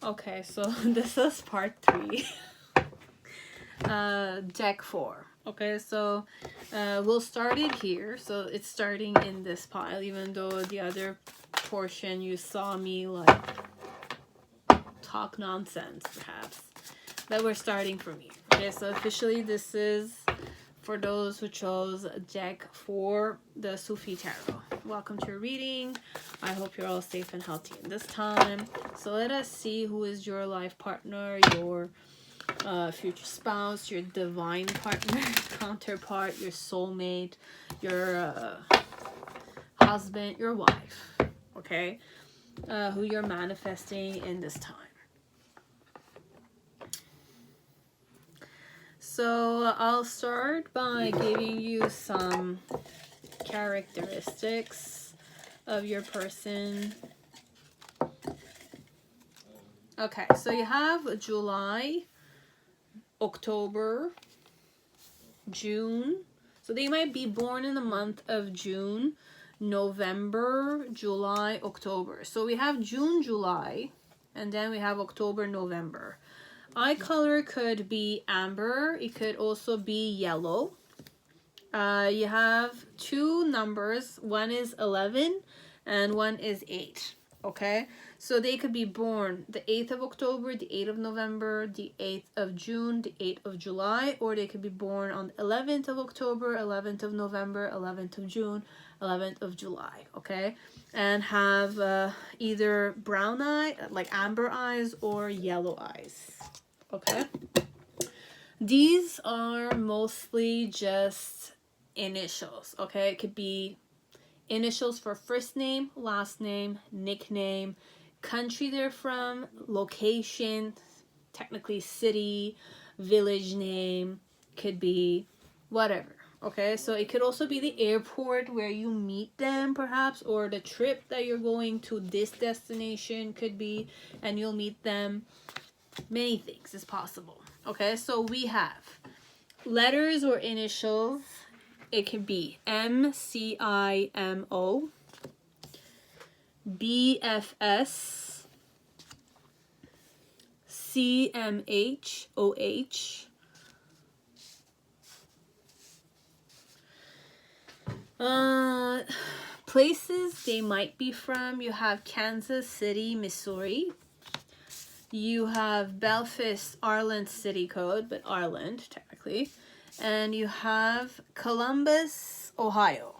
Okay, so this is part 3. Deck 4. Okay, so we'll start it here. So it's starting in this pile, even though the other portion you saw me like talk nonsense, perhaps. But we're starting from here. Okay, so officially this is for those who chose deck 4, the Sufi Tarot. Welcome to your reading. I hope you're all safe and healthy in this time. So let us see who is your life partner, your future spouse, your divine partner, counterpart, your soulmate, your husband, your wife, okay? Who you're manifesting in this time. So I'll start by giving you some characteristics of your person. Okay, so you have July, October, June. So they might be born in the month of June, November, July, October. So we have June, July, and then we have October, November. Eye color could be amber. It could also be yellow. You have 2 numbers. One is 11 and one is 8. Okay, so they could be born the 8th of October, the 8th of November, the 8th of June, the 8th of July, or they could be born on the 11th of October, 11th of November, 11th of June, 11th of July. Okay, and have either brown eye, like amber eyes, or yellow eyes. Okay, these are mostly just initials. Okay, it could be initials for first name, last name, nickname, country they're from, location, technically city, village name, could be whatever. Okay, so it could also be the airport where you meet them, perhaps, or the trip that you're going to this destination could be, and you'll meet them. Many things is possible. Okay, so we have letters or initials. It could be MCIMO, BFS, CMHOH, places they might be from. You have Kansas City, Missouri. You have Belfast, Ireland city code, but Ireland technically. And you have Columbus, Ohio.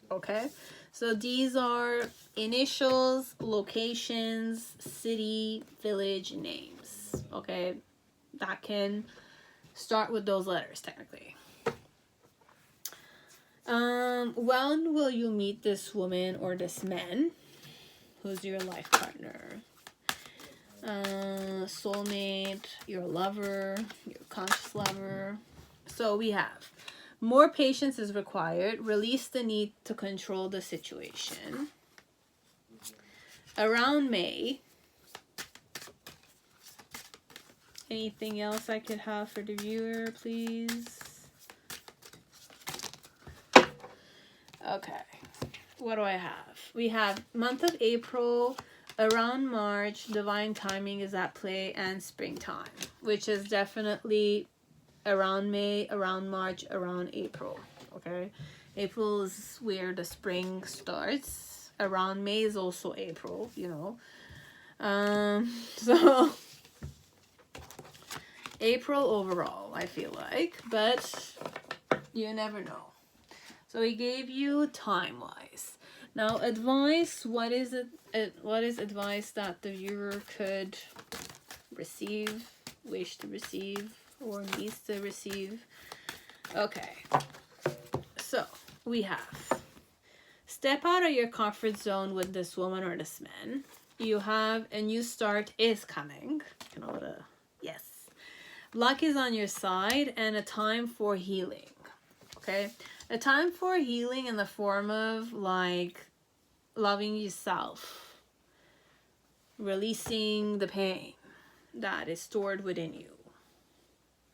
Okay, so these are initials, locations, city, village names. Okay, that can start with those letters technically. When will you meet this woman or this man? Who's your life partner? Soulmate, your lover, your conscious lover. So we have more patience is required. Release the need to control the situation. Around May. Anything else I could have for the viewer, please? Okay. What do I have? We have month of April, around March, divine timing is at play, and springtime, which is definitely around May, around March, around April. Okay, April is where the spring starts. Around May is also April, you know. So April overall, I feel like, but you never know. So we gave you time-wise. Now, advice. What is it? What is advice that the viewer could receive, wish to receive, or needs to receive? Okay. So we have step out of your comfort zone with this woman or this man. You have a new start is coming. You know what? Yes. Luck is on your side and a time for healing. Okay. A time for healing in the form of like loving yourself, releasing the pain that is stored within you.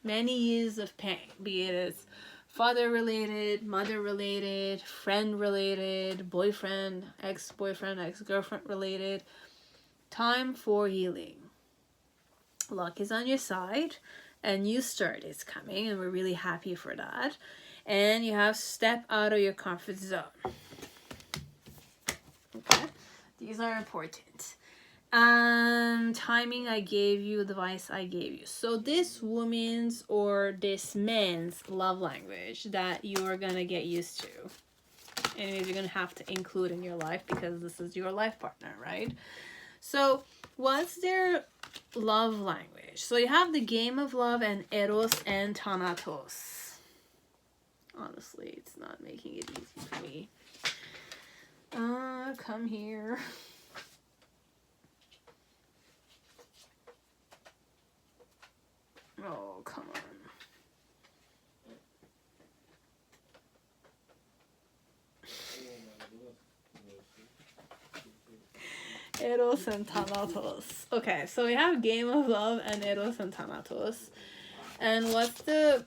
Many years of pain, be it as father related, mother related, friend related, boyfriend, ex-boyfriend, ex-girlfriend related. Time for healing. Luck is on your side. A new start is coming, and we're really happy for that. And you have step out of your comfort zone. Okay, these are important. Timing I gave you, advice I gave you. So this woman's or this man's love language that you are gonna get used to. Anyways, you're gonna have to include in your life because this is your life partner, right? So what's their love language? So you have the game of love and Eros and Thanatos. Honestly, it's not making it easy for me. Come here. Oh, come on. Eros and Thanatos. Okay, so we have Game of Love and Eros and Thanatos. And what's the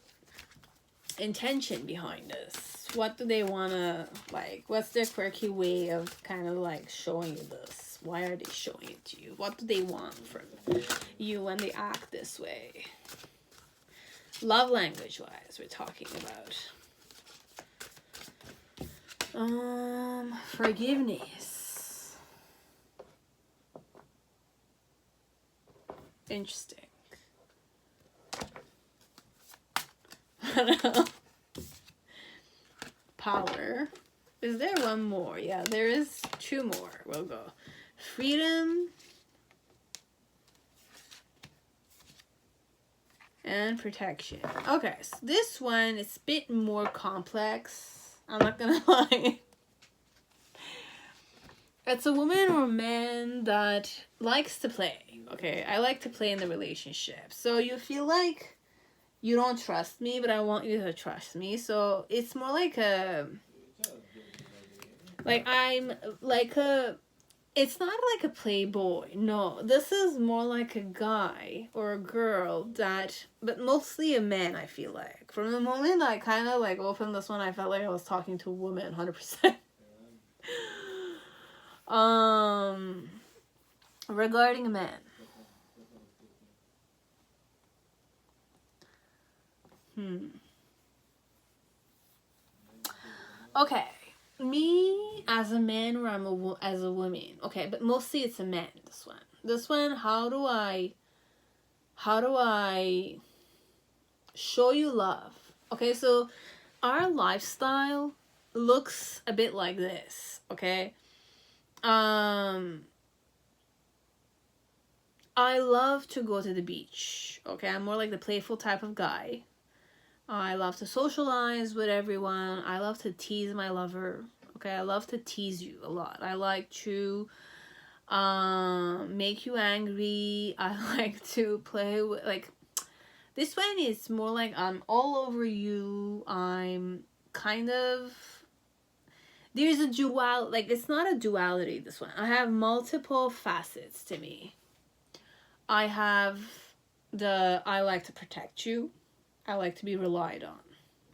intention behind this? What do they want to, like, what's their quirky way of kind of like showing you this? Why are they showing it to you? What do they want from you when they act this way? Love language wise, we're talking about. Forgiveness. Interesting. Power. Is there one more? Yeah, there is two more. We'll go. Freedom. And protection. Okay, so this one is a bit more complex. I'm not gonna lie. It's a woman or man that likes to play. Okay, I like to play in the relationship. So you feel like you don't trust me, but I want you to trust me. So it's more like I'm like a, it's not like a playboy. No, this is more like a guy or a girl that, but mostly a man, I feel like. From the moment I kind of like opened this one, I felt like I was talking to a woman, 100%. Regarding a man. Okay, me as a man or as a woman. Okay, but mostly it's a man, this one. This one, how do I show you love? Okay, so our lifestyle looks a bit like this, okay? I love to go to the beach, okay? I'm more like the playful type of guy. I love to socialize with everyone. I love to tease my lover, okay? I love to tease you a lot. I like to make you angry. I like to play with, like, this one is more like I'm all over you. I'm kind of, there's a dual, like, it's not a duality, this one. I have multiple facets to me. I have I like to protect you. I like to be relied on.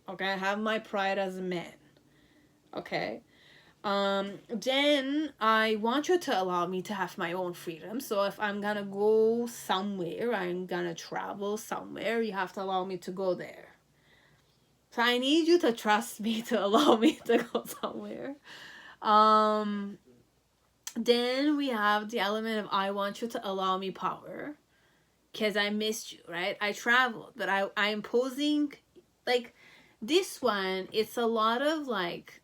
Okay, I have my pride as a man. Okay. Then I want you to allow me to have my own freedom. So if I'm gonna go somewhere, I'm gonna travel somewhere, you have to allow me to go there. So I need you to trust me to allow me to go somewhere. Then we have the element of I want you to allow me power. Because I missed you, right? I traveled, but I'm posing, like, this one, it's a lot of, like,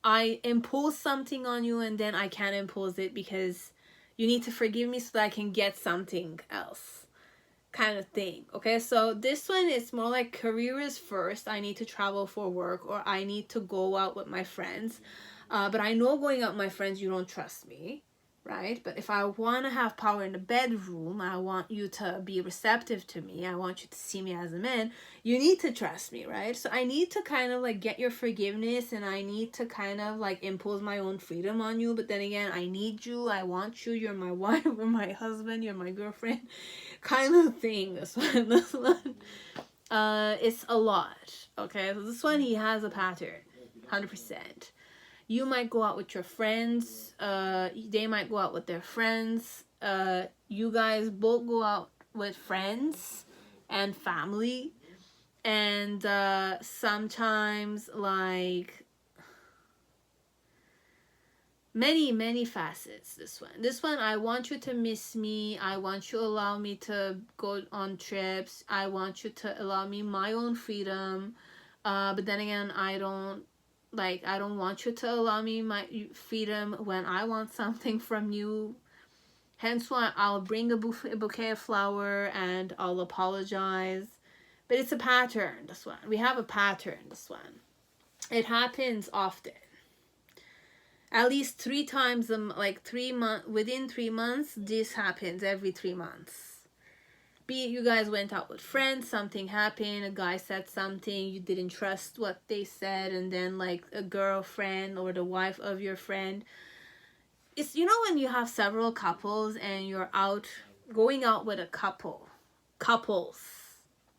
I impose something on you and then I can't impose it because you need to forgive me so that I can get something else kind of thing, okay? So this one is more like career is first. I need to travel for work or I need to go out with my friends. But I know going out with my friends, you don't trust me, right? But if I want to have power in the bedroom, I want you to be receptive to me. I want you to see me as a man. You need to trust me, right? So I need to kind of like get your forgiveness and I need to kind of like impose my own freedom on you. But then again, I need you. I want you. You're my wife. You're my husband. You're my girlfriend kind of thing. This one. It's a lot. Okay. So this one, he has a pattern. 100%. You might go out with your friends. They might go out with their friends. You guys both go out with friends and family. And sometimes, like, many facets. This one, I want you to miss me. I want you to allow me to go on trips. I want you to allow me my own freedom. But then again, I don't want you to allow me my freedom when I want something from you. Hence why I'll bring a bouquet of flower and I'll apologize. But it's a pattern, this one. We have a pattern, this one. It happens often. At least 3 times, like 3 months, within 3 months, this happens every 3 months. Be it you guys went out with friends, something happened, a guy said something, you didn't trust what they said, and then like a girlfriend or the wife of your friend. It's, you know, when you have several couples and you're going out with a couples.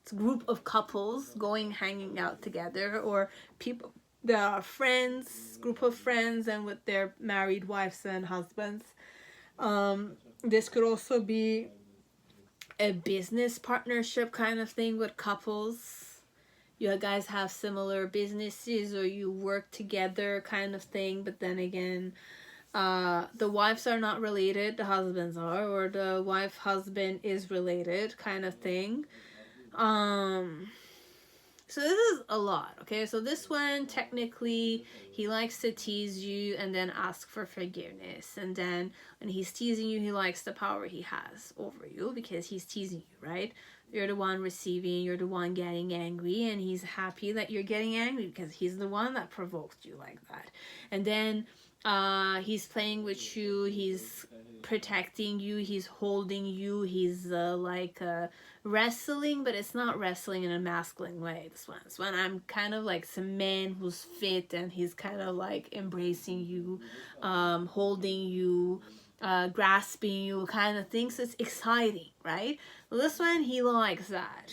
It's a group of couples hanging out together, or people that are friends, group of friends, and with their married wives and husbands. This could also be a business partnership kind of thing with couples. You guys have similar businesses or you work together kind of thing, but then again, the wives are not related, the husbands are, or the husband is related kind of thing. So this is a lot, okay? So this one, technically, he likes to tease you and then ask for forgiveness. And then when he's teasing you, he likes the power he has over you because he's teasing you, right? You're the one receiving, you're the one getting angry, and he's happy that you're getting angry because he's the one that provoked you like that. And then he's playing with you, he's protecting you, he's holding you, he's wrestling, but it's not wrestling in a masculine way. This one I'm kind of like some man who's fit and he's kind of like embracing you, holding you, grasping you kind of thing. So it's exciting, right? Well, this one, he likes that.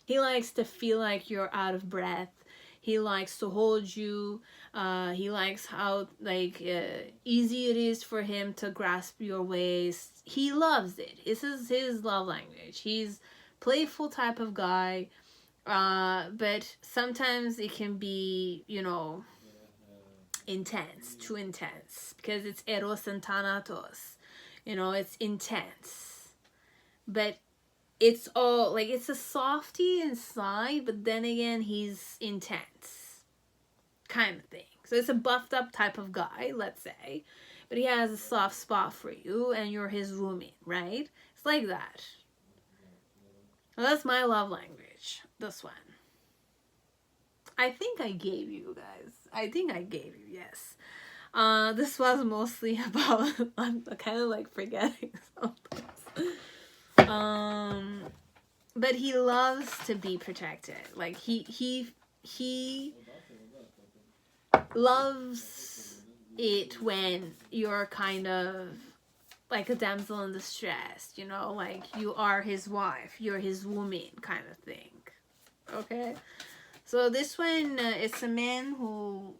He likes to feel like you're out of breath. He likes to hold you. He likes how easy it is for him to grasp your waist. He loves it. This is his love language. He's playful type of guy, but sometimes it can be, you know, intense, too intense, because it's eros and thanatos. You know, it's intense, but it's all like, it's a softy inside, but then again, he's intense kind of thing. So it's a buffed up type of guy, let's say, but he has a soft spot for you and you're his roommate, right? It's like that. Well, that's my love language, this one. I think I gave you guys. Yes. This was mostly about, I'm kind of like forgetting something. But he loves to be protected. Like he loves it when you're kind of like a damsel in distress, you know, like you are his wife, you're his woman kind of thing. Okay, so this one, it's a man who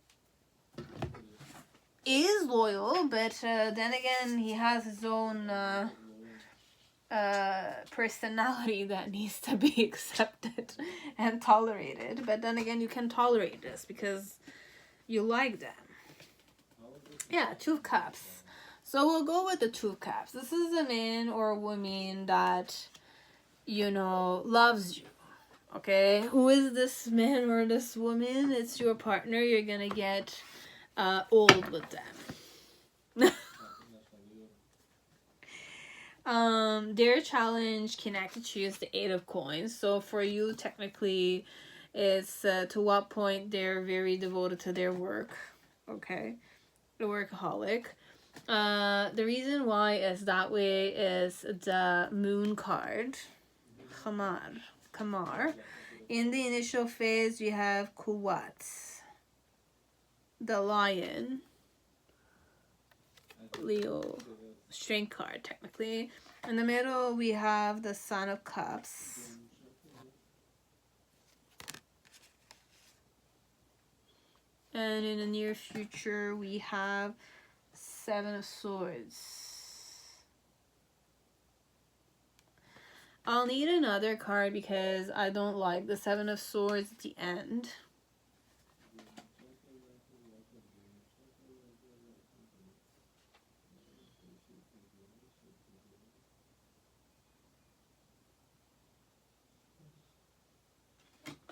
is loyal, but then again, he has his own personality that needs to be accepted and tolerated. But then again, you can tolerate this because you like them. Yeah, 2 of Cups. So we'll go with the 2 of Cups. This is a man or a woman that, you know, loves you. Okay, who is this man or this woman? It's your partner. You're gonna get old with them. Their challenge can actually choose the 8 of Coins. So for you, technically, it's to what point they're very devoted to their work. Okay, the workaholic. The reason why is that way is the Moon card. Kamar. In the initial phase, we have Kuwat, the Lion, Leo, Strength card, technically. In the middle, we have the Son of Cups, . And in the near future, we have Seven of Swords. I'll need another card because I don't like the Seven of Swords at the end.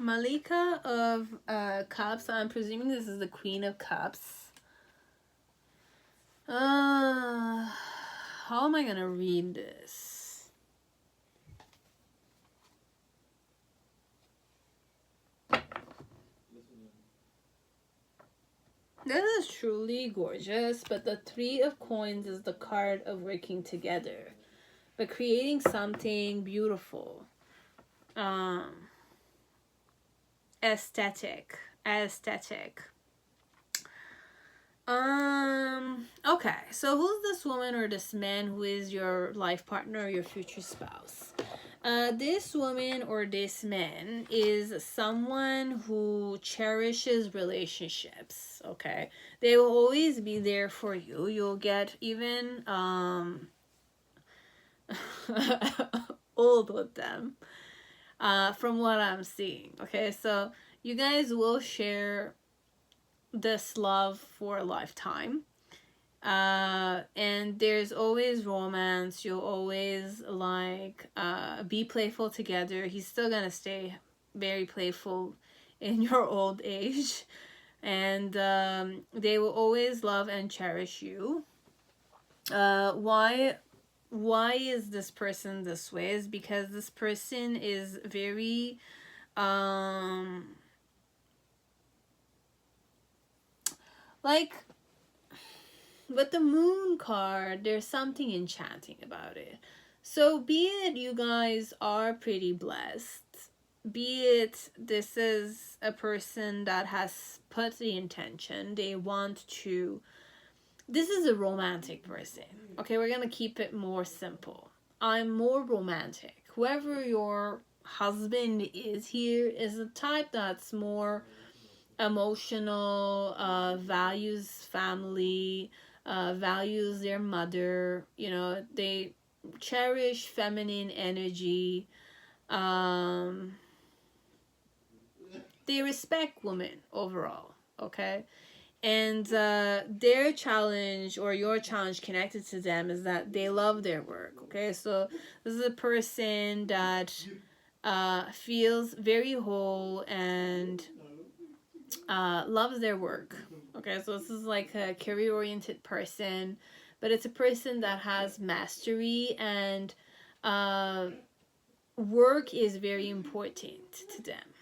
Malika of Cups. I'm presuming this is the Queen of Cups. How am I gonna read this? This is truly gorgeous, but the Three of Coins is the card of working together, but creating something beautiful. Aesthetic. Okay, so who's this woman or this man who is your life partner or your future spouse? This woman or this man is someone who cherishes relationships, okay? They will always be there for you. You'll get even old with them. From what I'm seeing, okay? So you guys will share this love for a lifetime. And there's always romance. You'll always like be playful together. He's still gonna stay very playful in your old age. And they will always love and cherish you. Why is this person this way? Is because this person is very like with the Moon card, there's something enchanting about it. So be it you guys are pretty blessed, be it this is a person that has put the intention, they want to, this is a romantic person. Okay, we're gonna keep it more simple. I'm more romantic. Whoever your husband is here is a type that's more emotional, values family, values their mother. You know, they cherish feminine energy. They respect women overall, okay? And their challenge or your challenge connected to them is that they love their work, okay? So this is a person that feels very whole and loves their work, okay? So this is like a career-oriented person, but it's a person that has mastery, and work is very important to them,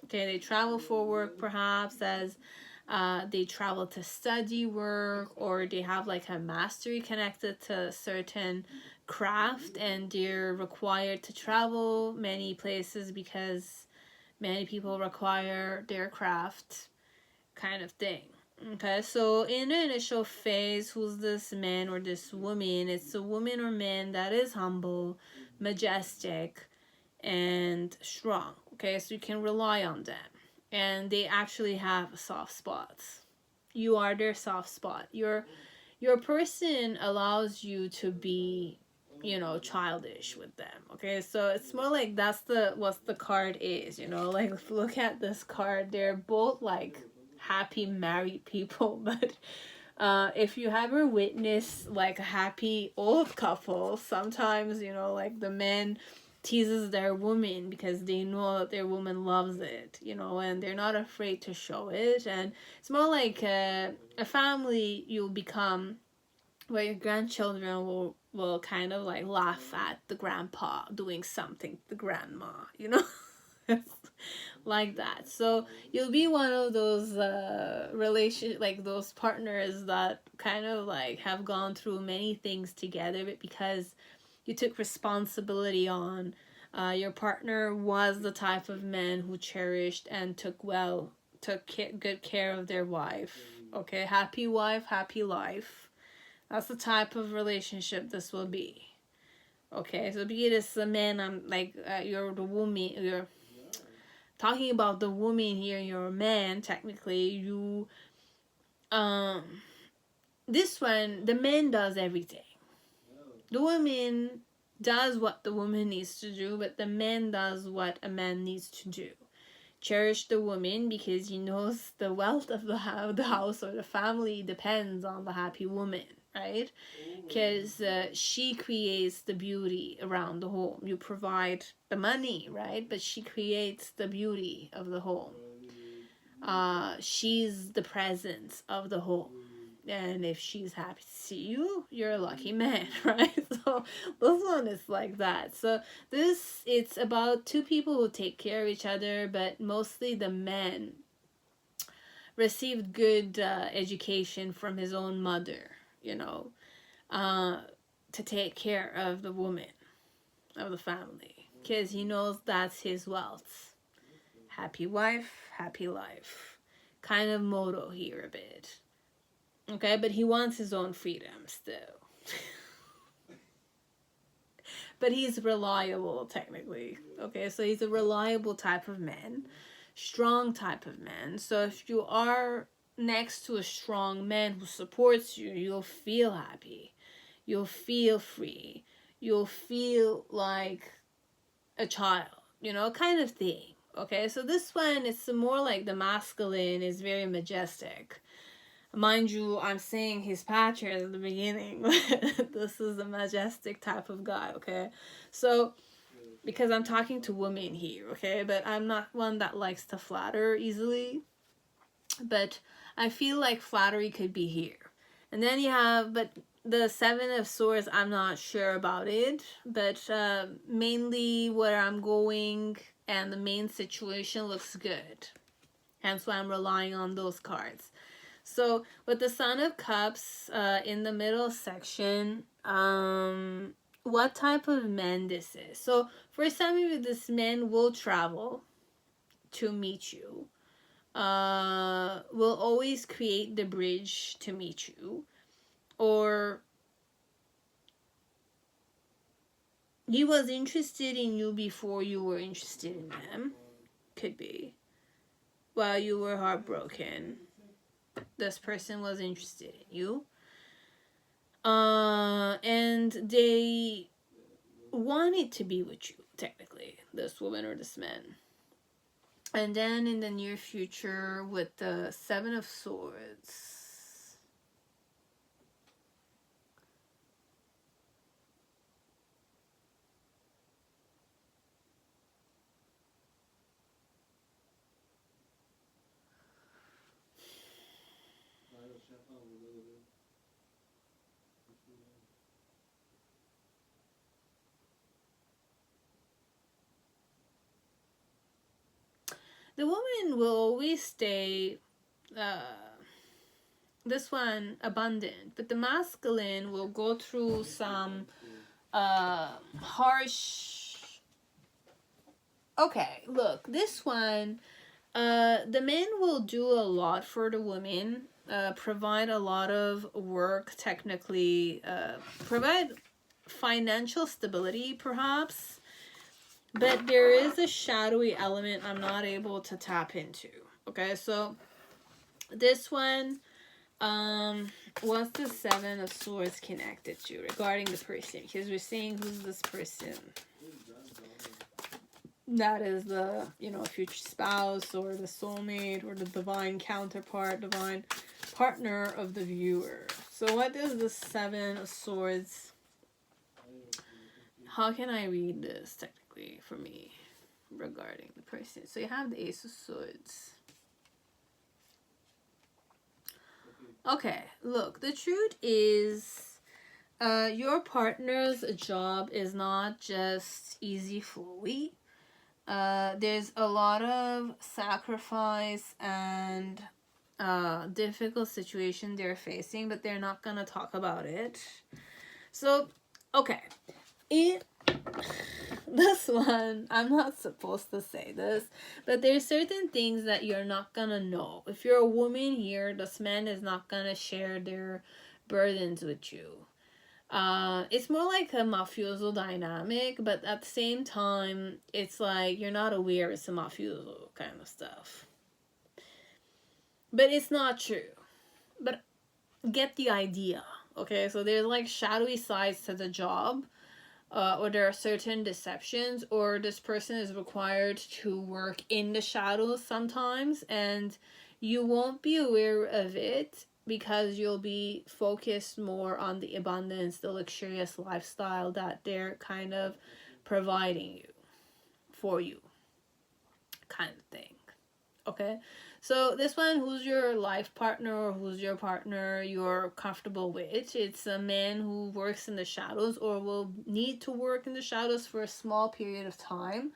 okay? They travel for work, perhaps as they travel to study work, or they have like a mastery connected to a certain craft and they're required to travel many places because many people require their craft, kind of thing. Okay, so in the initial phase, who's this man or this woman? It's a woman or man that is humble, majestic, and strong. Okay, so you can rely on them. And they actually have soft spots. You are their soft spot. Your person allows you to be, you know, childish with them. Okay, so it's more like that's what the card is, you know, like look at this card. They're both like happy married people, but if you ever witness like a happy old couple, sometimes, you know, like the man teases their woman because they know that their woman loves it, you know, and they're not afraid to show it. And it's more like a family you'll become where your grandchildren will kind of like laugh at the grandpa doing something to the grandma, you know. Like that. So you'll be one of those like those partners that kind of like have gone through many things together, but because you took responsibility on, your partner was the type of man who cherished and took good care of their wife. Okay, happy wife, happy life. That's the type of relationship this will be. Okay, so be it as a man, I'm like you're the woman, you're talking about the woman here, you're a man, technically, you, this one, the man does everything. The woman does what the woman needs to do, but the man does what a man needs to do. Cherish the woman because he knows the wealth of the house or the family depends on the happy woman, right? Because she creates the beauty around the home. You provide the money, right? But she creates the beauty of the home. She's the presence of the home. And if she's happy to see you, you're a lucky man, right? So this one is like that. So it's about two people who take care of each other, but mostly the man received good education from his own mother, you know, to take care of the woman, of the family, because he knows that's his wealth. Happy wife, happy life. Kind of motto here a bit. Okay, but he wants his own freedom still. But he's reliable, technically. Okay, so he's a reliable type of man. Strong type of man. So if you are next to a strong man who supports you, you'll feel happy. You'll feel free. You'll feel like a child, you know, kind of thing. Okay, so this one, it's more like the masculine is very majestic. Mind you, I'm saying his pattern at the beginning. This is a majestic type of guy, okay? So, because I'm talking to women here, okay? But I'm not one that likes to flatter easily. But I feel like flattery could be here. And then you have, but the Seven of Swords, I'm not sure about it. But mainly where I'm going and the main situation looks good. Hence why I'm relying on those cards. So with the Son of Cups in the middle section, what type of man this is? So for some of you, this man will travel to meet you. Will always create the bridge to meet you. Or he was interested in you before you were interested in him. Could be. While you were heartbroken, this person was interested in you. And they wanted to be with you, technically, this woman or this man. And then in the near future, with the Seven of Swords, the woman will always stay, this one, abundant. But the masculine will go through some harsh... Okay, look, this one, the man will do a lot for the woman, provide a lot of work, technically, provide financial stability, perhaps. But there is a shadowy element I'm not able to tap into. Okay, so this one, what's the Seven of Swords connected to regarding the person? Because we're saying who's this person. That is the, you know, future spouse or the soulmate or the divine counterpart, divine partner of the viewer. So what is the Seven of Swords? How can I read this technically for me regarding the person? So you have the Ace of Swords. Okay, look, the truth is your partner's job is not just easy flowy. There's a lot of sacrifice and difficult situation they're facing, but they're not gonna talk about it. So, okay. This one, I'm not supposed to say this, but there's certain things that you're not gonna know. If you're a woman here, this man is not gonna share their burdens with you. It's more like a mafioso dynamic, but at the same time, it's like you're not aware it's a mafioso kind of stuff. But it's not true. But get the idea, okay? So there's like shadowy sides to the job, or there are certain deceptions, or this person is required to work in the shadows sometimes, and you won't be aware of it because you'll be focused more on the abundance, the luxurious lifestyle that they're kind of providing you for you, kind of thing. Okay, so this one, who's your life partner or who's your partner you're comfortable with? It's a man who works in the shadows or will need to work in the shadows for a small period of time.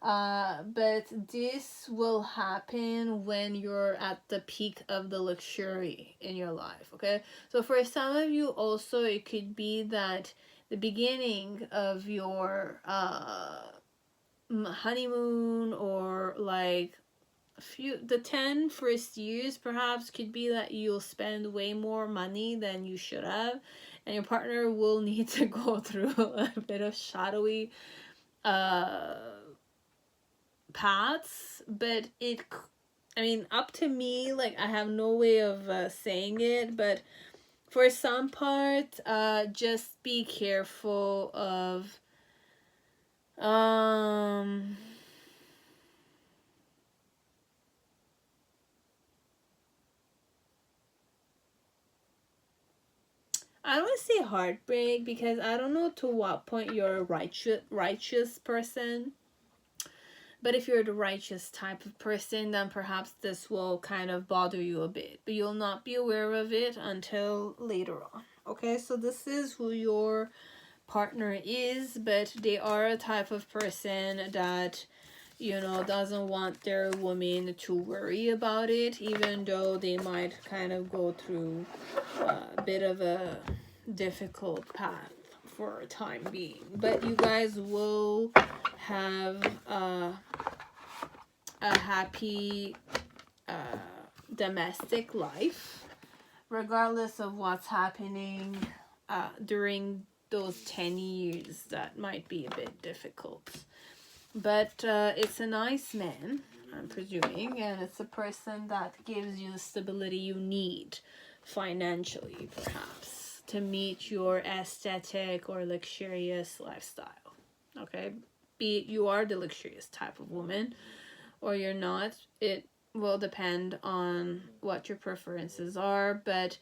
But this will happen when you're at the peak of the luxury in your life, okay? So for some of you also, it could be that the beginning of your honeymoon, or like the 10 first years perhaps, could be that you'll spend way more money than you should have, and your partner will need to go through a bit of shadowy paths. But up to me, like, I have no way of saying it, but for some part, just be careful of I don't want to say heartbreak, because I don't know to what point you're a righteous person. But if you're the righteous type of person, then perhaps this will kind of bother you a bit. But you'll not be aware of it until later on. Okay, so this is who your partner is, but they are a type of person that, doesn't want their woman to worry about it, even though they might kind of go through a bit of a difficult path for a time being. But you guys will have a happy domestic life, regardless of what's happening during those 10 years that might be a bit difficult. But it's a nice man, I'm presuming, and it's a person that gives you the stability you need financially, perhaps, to meet your aesthetic or luxurious lifestyle. Okay, be it you are the luxurious type of woman or you're not, it will depend on what your preferences are, but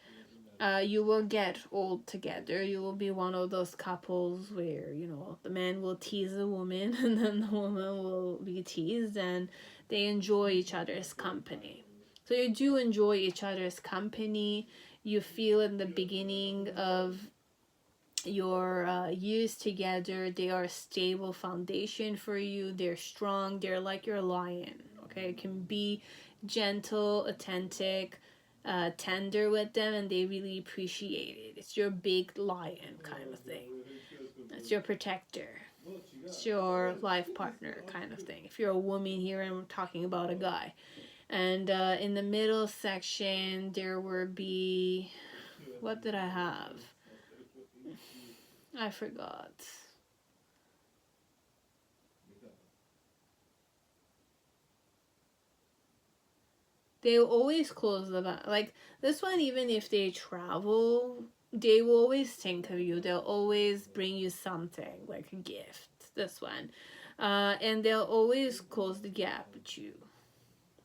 you will get old together. You will be one of those couples where, the man will tease the woman and then the woman will be teased, and they enjoy each other's company. So you do enjoy each other's company. You feel in the beginning of your years together, they are a stable foundation for you. They're strong. They're like your lion. Okay, it can be gentle, attentive, tender with them, and they really appreciate it. It's your big lion kind of thing. It's your protector. It's your life partner kind of thing. If you're a woman here, I'm talking about a guy. And in the middle section, there will be, what did I have? I forgot. They will always close the back. Like this one, even if they travel, they will always think of you. They'll always bring you something, like a gift. This one. And they'll always close the gap with you.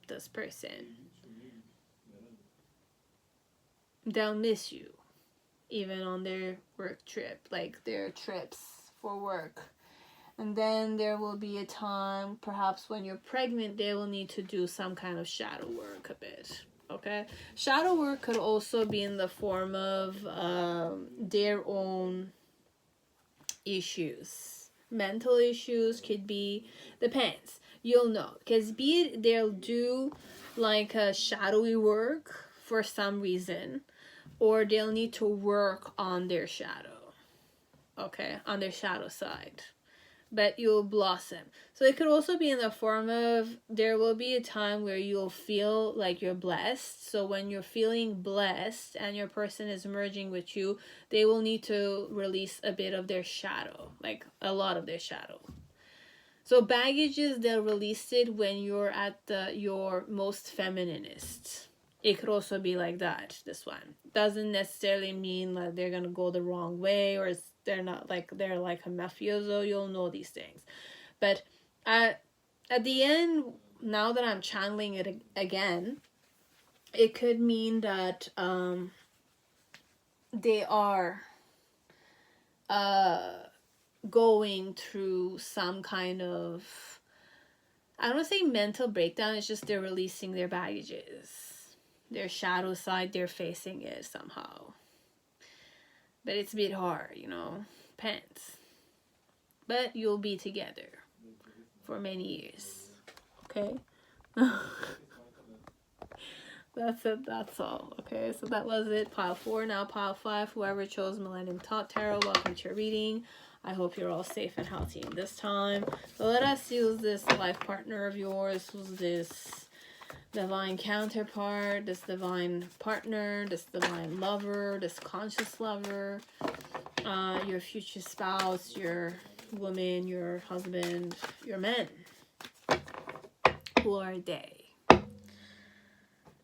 This person. They'll miss you. Even on their work trip. Like their trips for work. And then there will be a time, perhaps when you're pregnant, they will need to do some kind of shadow work a bit. Okay? Shadow work could also be in the form of their own issues. Mental issues could be, depends. You'll know. Because be it they'll do like a shadowy work for some reason, or they'll need to work on their shadow. Okay? On their shadow side. but you'll blossom. So it could also be in the form of, there will be a time where you'll feel like you're blessed. So when you're feeling blessed and your person is merging with you, they will need to release a bit of their shadow, like a lot of their shadow. So baggages, they'll release it when you're at your most femininist. It could also be like that, this one. Doesn't necessarily mean that they're going to go the wrong way, or they're not like, they're like a mafioso. You'll know these things. But at the end, now that I'm channeling it again, it could mean that they are going through some kind of, I don't want to say mental breakdown, it's just they're releasing their baggages. Their shadow side, they're facing it somehow. But it's a bit hard, you know, depends. But you'll be together for many years, okay? That's it, that's all, okay? So that was it, pile 4. Now pile 5, whoever chose Millennium Thoth Tarot, welcome to your reading. I hope you're all safe and healthy in this time. So let us see, who's this life partner of yours? Who's this divine counterpart, this divine partner, this divine lover, this conscious lover, your future spouse, your woman, your husband, your men? Who are they?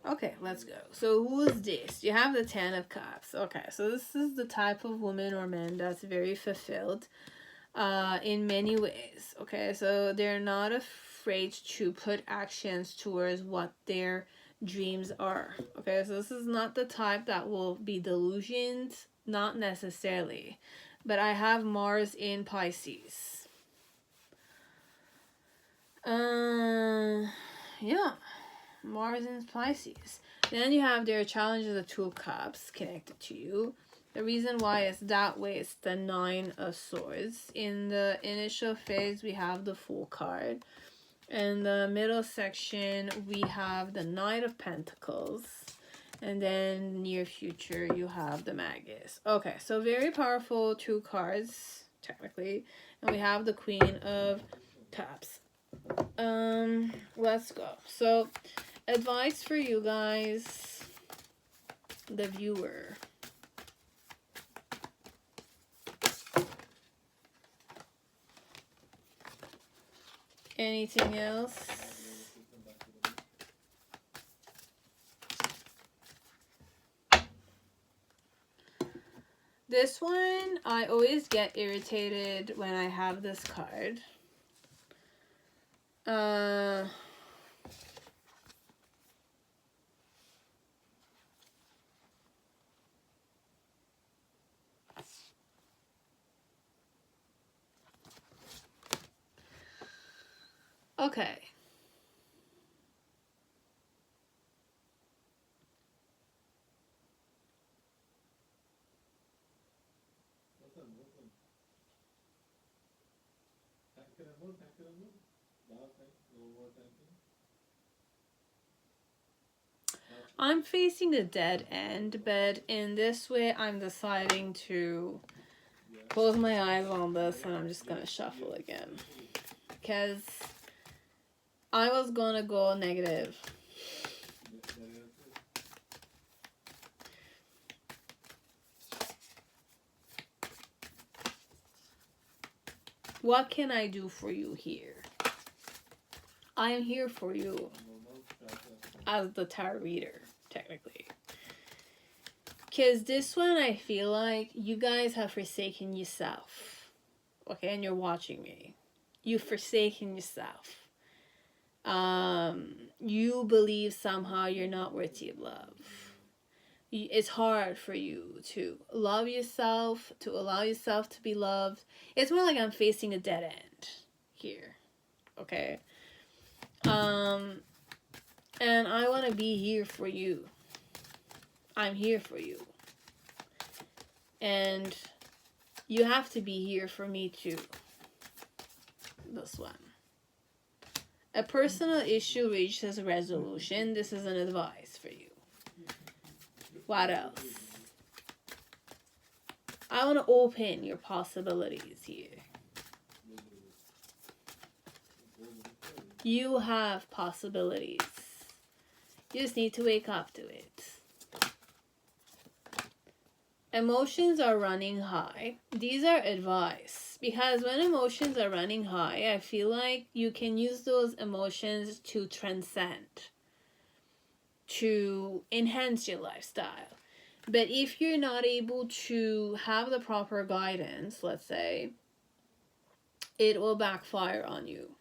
Okay, let's go. So who is this? You have the 10 of Cups. Okay, so this is the type of woman or man that's very fulfilled in many ways. Okay, so they're not afraid to put actions towards what their dreams are. Okay, so this is not the type that will be delusions, not necessarily. But I have Mars in Pisces. Yeah. Mars in Pisces. Then you have their challenge of the 2 of Cups connected to you. The reason why it's that way is the 9 of Swords. In the initial phase, we have the Fool card. In the middle section, we have the Knight of Pentacles. And then near future, you have the Magus. Okay, so very powerful 2 cards, technically. And we have the Queen of Cups. Let's go. So advice for you guys, the viewer. Anything else? This one, I always get irritated when I have this card. Okay. I'm facing a dead end, but in this way, I'm deciding to close my eyes on this, and I'm just gonna shuffle again. Because I was gonna go negative. What can I do for you here? I am here for you as the tarot reader, technically. Because this one, I feel like you guys have forsaken yourself. Okay, and you're watching me. You've forsaken yourself. You believe somehow you're not worthy of love. It's hard for you to love yourself, to allow yourself to be loved. It's more like I'm facing a dead end here. Okay? And I want to be here for you. I'm here for you. And you have to be here for me too. This one. A personal issue reaches a resolution. This is an advice for you. What else? I want to open your possibilities here. You have possibilities. You just need to wake up to it. Emotions are running high. These are advice. Because when emotions are running high, I feel like you can use those emotions to transcend, to enhance your lifestyle. But if you're not able to have the proper guidance, let's say, it will backfire on you.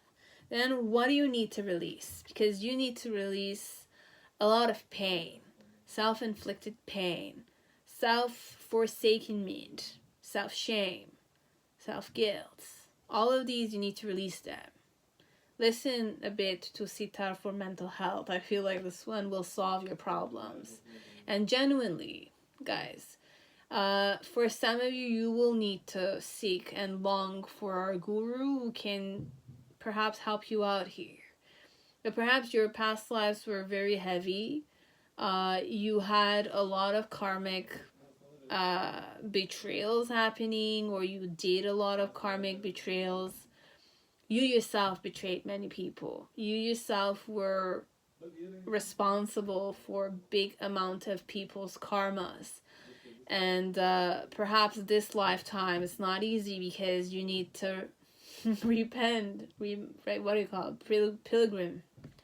Then what do you need to release? Because you need to release a lot of pain, self-inflicted pain, self-forsakenness, self-shame, self-guilt. All of these, you need to release them. Listen a bit to sitar for mental health. I feel like this one will solve your problems. And genuinely, guys, for some of you, you will need to seek and long for our guru who can perhaps help you out here. But perhaps your past lives were very heavy. You had a lot of karmic betrayals happening, or you did a lot of karmic betrayals. You yourself betrayed many people. You yourself were responsible for a big amount of people's karmas. And perhaps this lifetime is not easy because you need to repent, right? What do you call it? Pilgrim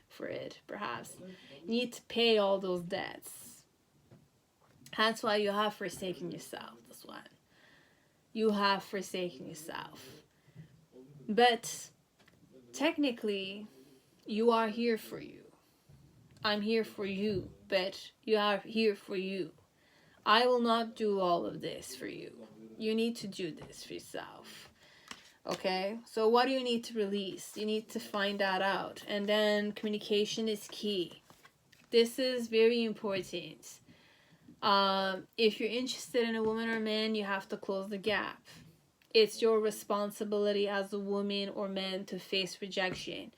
for it, perhaps. You need to pay all those debts. That's why you have forsaken yourself, this one. You have forsaken yourself. But technically, you are here for you. I'm here for you, but you are here for you. I will not do all of this for you. You need to do this for yourself. Okay? So what do you need to release? You need to find that out. And then communication is key. This is very important. If you're interested in a woman or man, you have to close the gap. It's your responsibility as a woman or man to face rejection,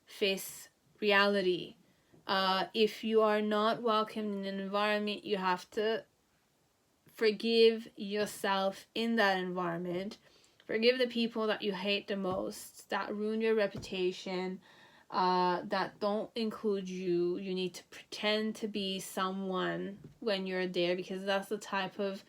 face reality. If you are not welcome in an environment, you have to forgive yourself in that environment. Forgive the people that you hate the most, that ruin your reputation, that don't include you. You need to pretend to be someone when you're there, because that's the type of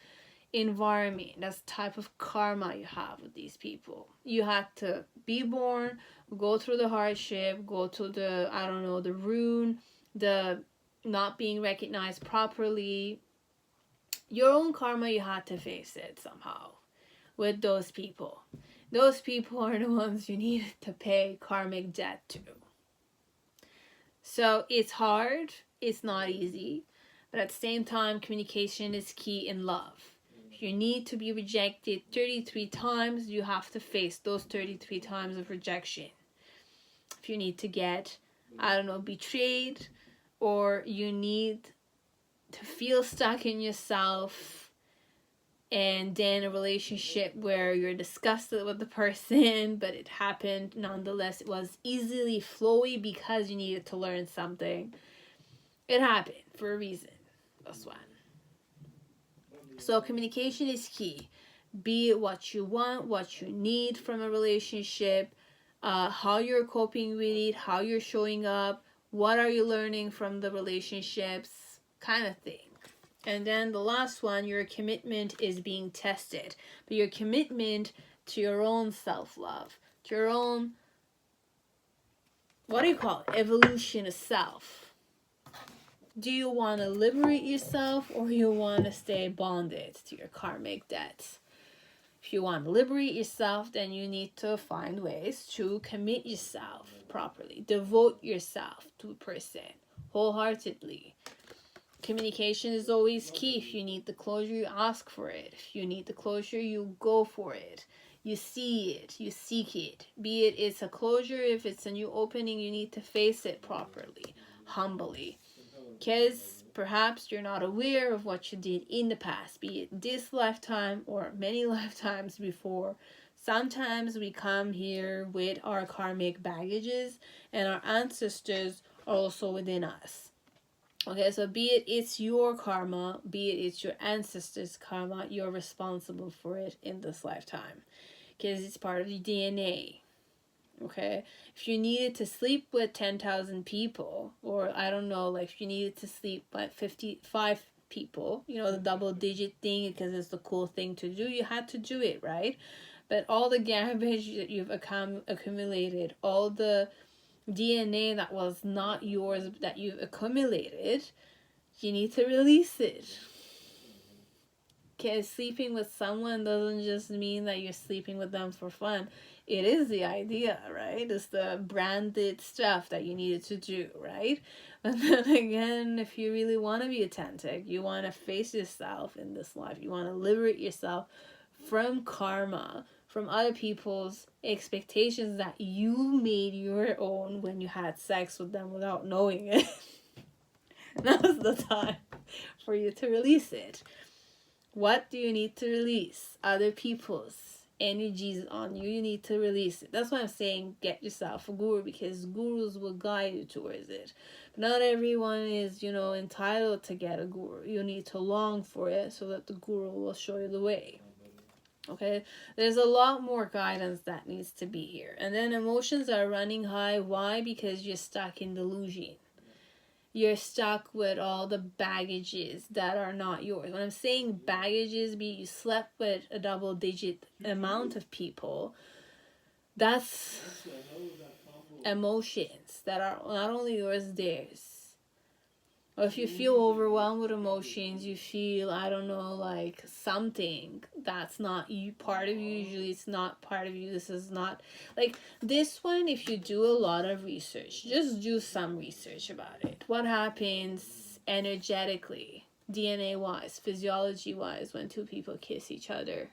environment, that's the type of karma you have with these people. You had to be born, go through the hardship, go to the, I don't know, the ruin, the not being recognized properly. Your own karma, you had to face it somehow with those people. Those people are the ones you needed to pay karmic debt to. So it's hard, it's not easy, but at the same time, communication is key in love. If you need to be rejected 33 times, you have to face those 33 times of rejection. If you need to get, I don't know, betrayed, or you need to feel stuck in yourself, and then a relationship where you're disgusted with the person, but it happened nonetheless, it was easily flowy because you needed to learn something. It happened for a reason. That's one. So communication is key. Be it what you want, what you need from a relationship, how you're coping with it, how you're showing up, what are you learning from the relationships, kind of thing. And then the last one, your commitment is being tested. But your commitment to your own self-love, to your own, what do you call it? Evolution of self. Do you want to liberate yourself, or you want to stay bonded to your karmic debts? If you want to liberate yourself, then you need to find ways to commit yourself properly. Devote yourself to a person wholeheartedly. Communication is always key. If you need the closure, you ask for it. If you need the closure, you go for it. You see it. You seek it. Be it it's a closure, if it's a new opening, you need to face it properly, humbly. Because perhaps you're not aware of what you did in the past, be it this lifetime or many lifetimes before. Sometimes we come here with our karmic baggages, and our ancestors are also within us. Okay, so be it it's your karma, be it it's your ancestors' karma, you're responsible for it in this lifetime. Because it's part of your DNA. Okay, if you needed to sleep with 10,000 people, or I don't know, like if you needed to sleep with 55 people, you know, the double digit thing, because it's the cool thing to do, you had to do it, right? But all the garbage that you've accumulated, all the DNA that was not yours that you've accumulated, you need to release it. Because sleeping with someone doesn't just mean that you're sleeping with them for fun. It is the idea, right? It's the branded stuff that you needed to do, right? But then again, if you really want to be authentic, you want to face yourself in this life, you want to liberate yourself from karma, from other people's expectations that you made your own when you had sex with them without knowing it. Now's the time for you to release it. What do you need to release? Other people's energies on you. You need to release it. That's why I'm saying get yourself a guru, because gurus will guide you towards it. But not everyone is, you know, entitled to get a guru. You need to long for it so that the guru will show you the way. Okay, there's a lot more guidance that needs to be here. And then emotions are running high. Why? Because you're stuck in delusion. You're stuck with all the baggages that are not yours. When I'm saying baggages, be you slept with a double digit amount of people, that's emotions that are not only yours, theirs. Or if you feel overwhelmed with emotions, you feel, I don't know, like something that's not you, part of you, usually it's not part of you. This is not, like this one, if you do a lot of research, just do some research about it. What happens energetically, DNA wise, physiology wise, when two people kiss each other?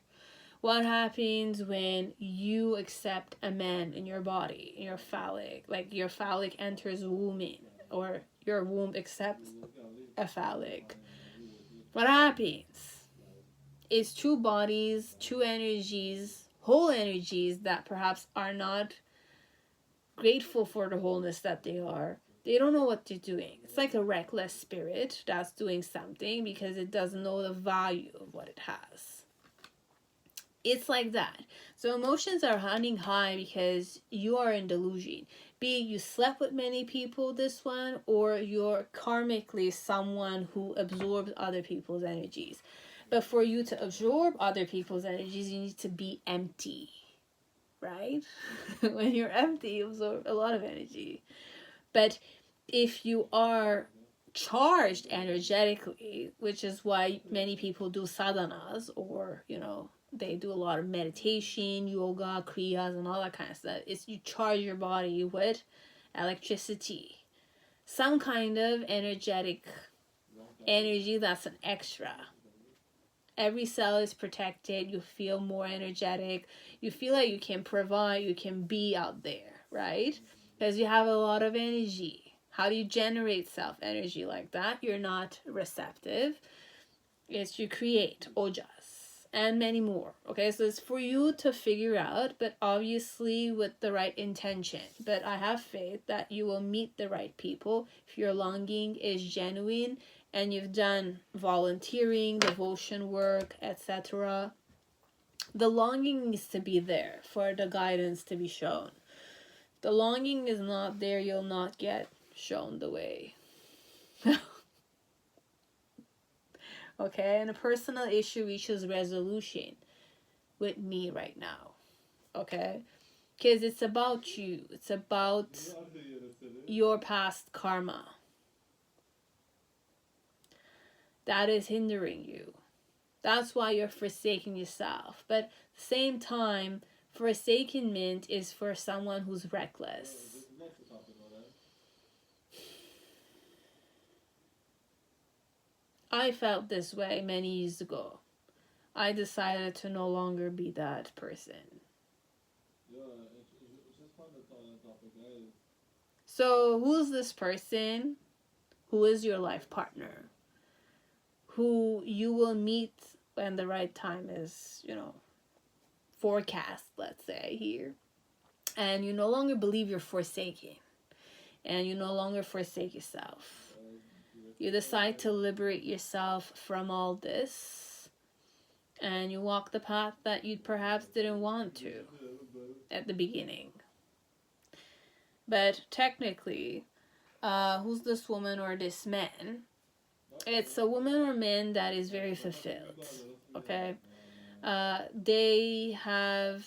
What happens when you accept a man in your body, in your phallic, like your phallic enters a woman, or your womb accepts a phallic? What happens? It's two bodies, two energies, whole energies that perhaps are not grateful for the wholeness that they are. They don't know what they're doing. It's like a reckless spirit that's doing something because it doesn't know the value of what it has. It's like that. So emotions are running high because you are in delusion. Be it you slept with many people, this one, or you're karmically someone who absorbs other people's energies. But for you to absorb other people's energies, you need to be empty, right? When you're empty, you absorb a lot of energy. But if you are charged energetically, which is why many people do sadhanas, or, you know, they do a lot of meditation, yoga, kriyas, and all that kind of stuff. It's you charge your body with electricity, some kind of energetic energy that's an extra. Every cell is protected. You feel more energetic. You feel like you can provide, you can be out there, right? Because you have a lot of energy. How do you generate self-energy like that? You're not receptive. It's you create ojas and many more. Okay, so it's for you to figure out, but obviously with the right intention. But I have faith that you will meet the right people if your longing is genuine and you've done volunteering, devotion work, etc. The longing needs to be there for the guidance to be shown. The longing is not there, you'll not get shown the way. Okay, and a personal issue reaches resolution with me right now. Okay, because it's about you. It's about your past karma that is hindering you. That's why you're forsaking yourself. But at the same time, forsakenness is for someone who's reckless. I felt this way many years ago. I decided to no longer be that person. So who's this person? Who is your life partner? Who you will meet when the right time is, you know, forecast, let's say, here. And you no longer believe you're forsaken. And you no longer forsake yourself. You decide to liberate yourself from all this. And you walk the path that you perhaps didn't want to at the beginning. But technically, who's this woman or this man? It's a woman or man that is very fulfilled. Okay? They have...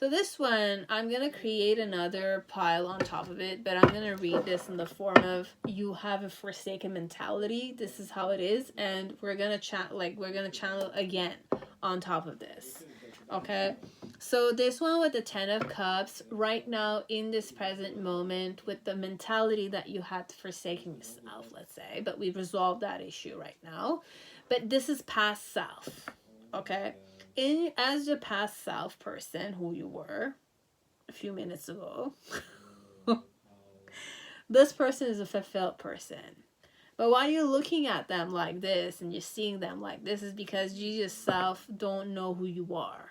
So this one, I'm going to create another pile on top of it, but I'm going to read this in the form of, you have a forsaken mentality. This is how it is. And we're going to channel again on top of this. Okay? So this one with the 10 of Cups, right now in this present moment, with the mentality that you had to forsaken yourself, let's say, but we've resolved that issue right now. But this is past self. Okay? As the past self person who you were a few minutes ago, this person is a fulfilled person. But why you're looking at them like this and you're seeing them like this is because you yourself don't know who you are.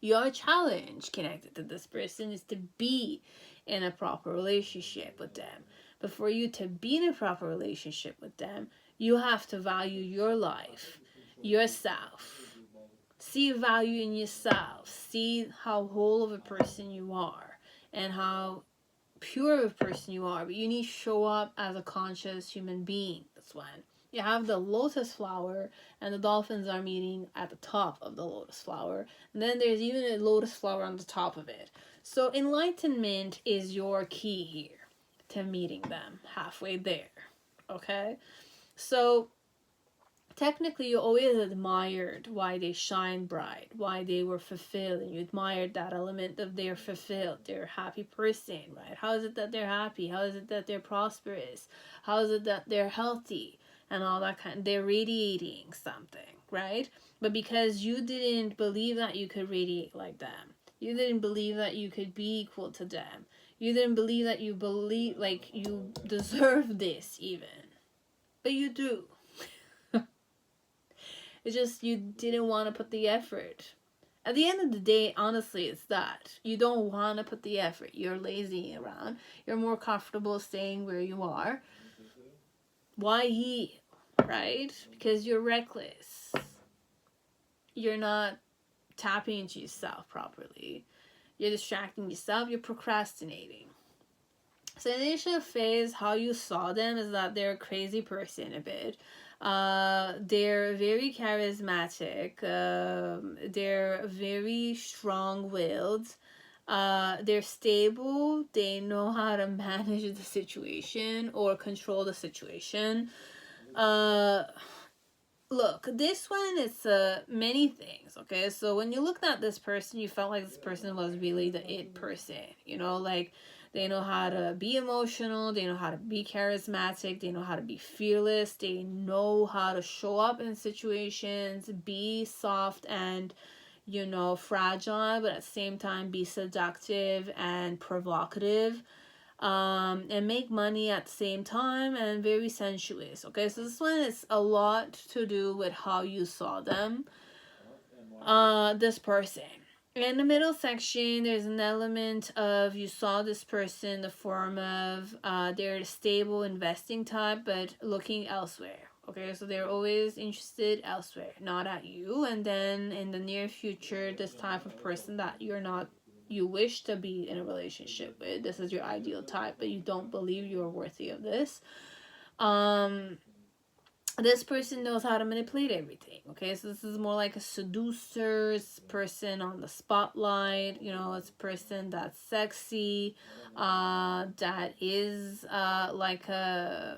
Your challenge connected to this person is to be in a proper relationship with them. But for you to be in a proper relationship with them, you have to value your life, yourself. See value in yourself. See how whole of a person you are and how pure of a person you are. But you need to show up as a conscious human being. That's when you have the lotus flower and the dolphins are meeting at the top of the lotus flower. And then there's even a lotus flower on the top of it. So enlightenment is your key here to meeting them halfway there. Okay? So technically, you always admired why they shine bright, why they were fulfilled, and you admired that element of they're fulfilled, they're a happy person, right? How is it that they're happy? How is it that they're prosperous? How is it that they're healthy? And all that they're radiating something, right? But because you didn't believe that you could radiate like them, you didn't believe that you could be equal to them, you didn't believe that you deserve this even, but you do. It's just you didn't want to put the effort. At the end of the day, honestly, it's that. You don't want to put the effort. You're lazy around. You're more comfortable staying where you are. Why heal, right? Because you're reckless. You're not tapping into yourself properly. You're distracting yourself. You're procrastinating. So in the initial phase, how you saw them is that they're a crazy person a bit. They're very charismatic. They're very strong-willed. They're stable. They know how to manage the situation or control the situation. Look, this one is many things, okay? So when you looked at this person, you felt like this person was really the it person, you know, like they know how to be emotional, they know how to be charismatic, they know how to be fearless, they know how to show up in situations, be soft and, you know, fragile, but at the same time be seductive and provocative. And make money at the same time and very sensuous. Okay, so this one is a lot to do with how you saw them, this person. In the middle section, there's an element of you saw this person in the form of they're a stable investing type, but looking elsewhere. Okay, so they're always interested elsewhere, not at you. And then in the near future, this type of person that you wish to be in a relationship with, this is your ideal type, but you don't believe you're worthy of this. This person knows how to manipulate everything. Okay, so this is more like a seducer, person on the spotlight. You know, it's a person that's sexy, that is like a...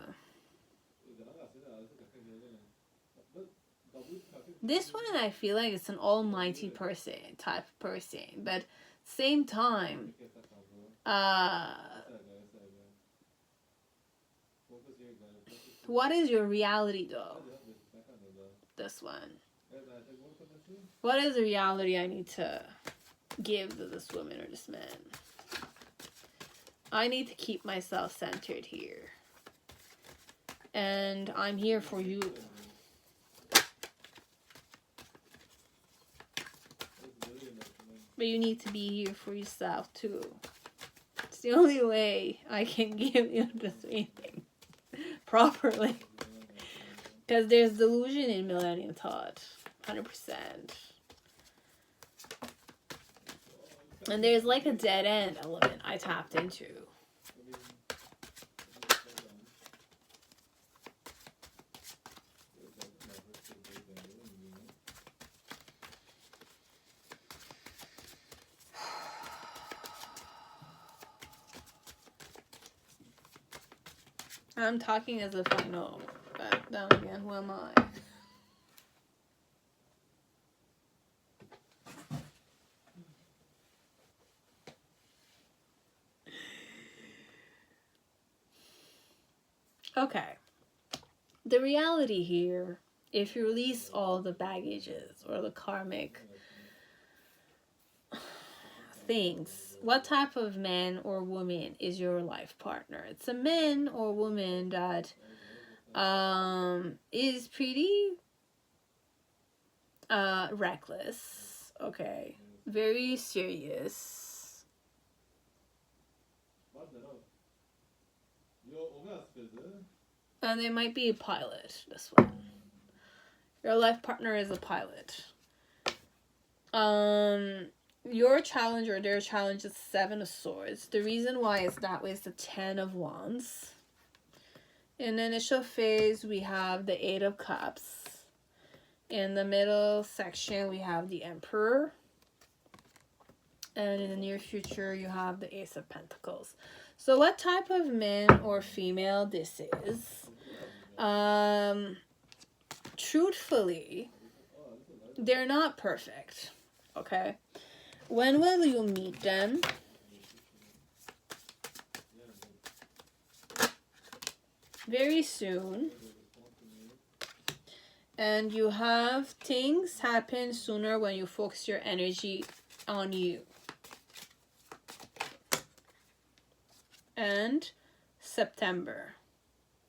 This one, I feel like it's an almighty person, type of person, but same time, what is your reality though? This one. What is the reality I need to give to this woman or this man? I need to keep myself centered here. And I'm here for you. But you need to be here for yourself too. It's the only way I can give you this reading properly. Because there's delusion in Millennium Thoth. 100%. And there's like a dead end element I tapped into. I'm talking as if I know, but then again, who am I? Okay. The reality here, if you release all the baggages or the karmic things, what type of man or woman is your life partner? It's a man or woman that is pretty reckless, okay, very serious, and they might be a pilot. This one, your life partner is a pilot. Your challenge or their challenge is 7 of Swords. The reason why it's that way is the 10 of Wands. In the initial phase, we have the 8 of Cups. In the middle section, we have the Emperor. And in the near future, you have the Ace of Pentacles. So what type of man or female this is? Truthfully, they're not perfect, okay? When will you meet them? Very soon. And you have things happen sooner when you focus your energy on you. And September.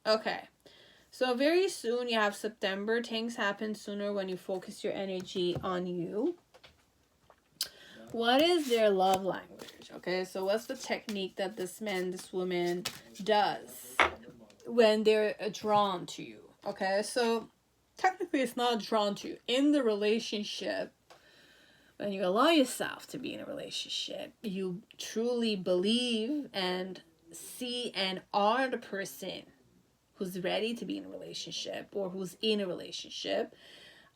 Okay. So very soon you have September. Things happen sooner when you focus your energy on you. What is their love language? Okay, so what's the technique that this man, this woman does when they're drawn to you? Okay, so technically it's not drawn to you. In the relationship, when you allow yourself to be in a relationship, you truly believe and see and are the person who's ready to be in a relationship or who's in a relationship.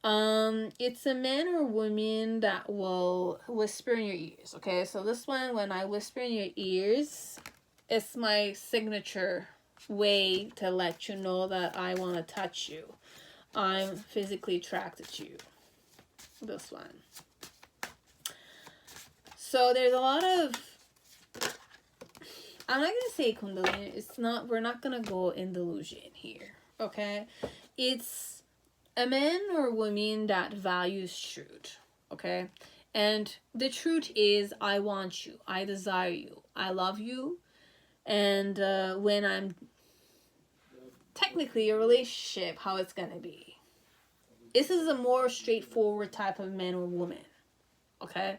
It's a man or woman that will whisper in your ears. Okay, so this one, when I whisper in your ears, it's my signature way to let you know that I want to touch you. I'm physically attracted to you. This one. So there's a lot of, I'm not gonna say kundalini. It's not. We're not gonna go in delusion here. Okay, it's a man or woman that values truth. Okay, and the truth is, I want you. I desire you. I love you. And when I'm technically a relationship, how it's gonna be. This is a more straightforward type of man or woman. Okay,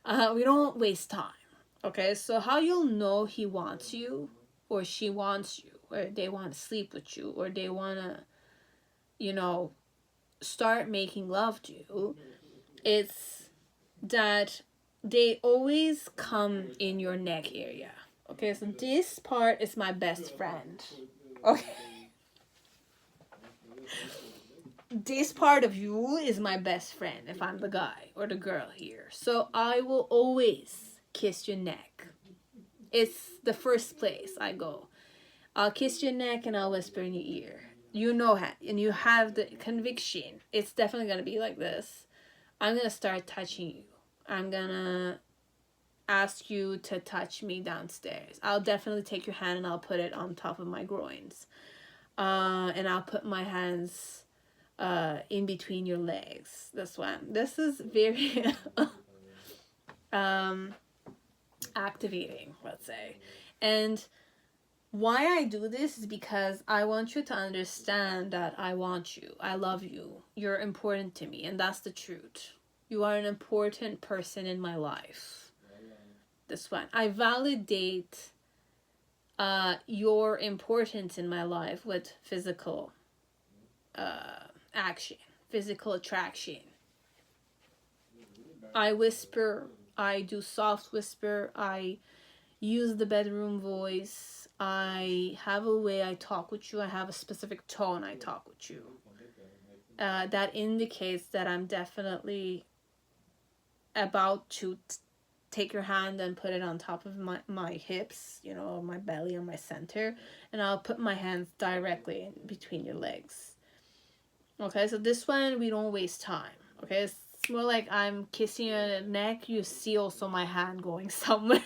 we don't waste time. Okay, so how you'll know he wants you or she wants you or they want to sleep with you or they want to, you know, start making love to you, it's that they always come in your neck area. Okay, so this part is my best friend. Okay. This part of you is my best friend if I'm the guy or the girl here. So I will always kiss your neck. It's the first place I go. I'll kiss your neck and I'll whisper in your ear. You know how, and you have the conviction. It's definitely going to be like this. I'm going to start touching you. I'm going to ask you to touch me downstairs. I'll definitely take your hand and I'll put it on top of my groins. And I'll put my hands in between your legs. This one. This is very activating, let's say. And why I do this is because I want you to understand that I want you. I love you. You're important to me. And that's the truth. You are an important person in my life. This one. I validate your importance in my life with physical action, physical attraction. I whisper, I do soft whisper. I use the bedroom voice. I have a way I talk with you. I have a specific tone I talk with you. That indicates that I'm definitely about to take your hand and put it on top of my hips, you know, my belly and my center, and I'll put my hands directly in between your legs. Okay, so this one, we don't waste time. Okay, it's more like I'm kissing you on the neck. You see also my hand going somewhere.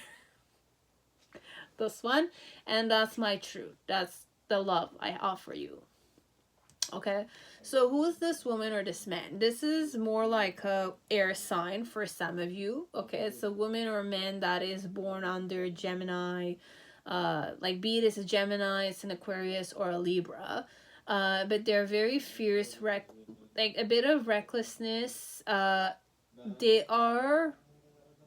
This one, and that's my truth. That's the love I offer you. Okay, so who is this woman or this man? This is more like a air sign for some of you. Okay, it's a woman or man that is born under Gemini, like be it is a Gemini, it's an Aquarius or a Libra, but they're very fierce, like a bit of recklessness. They are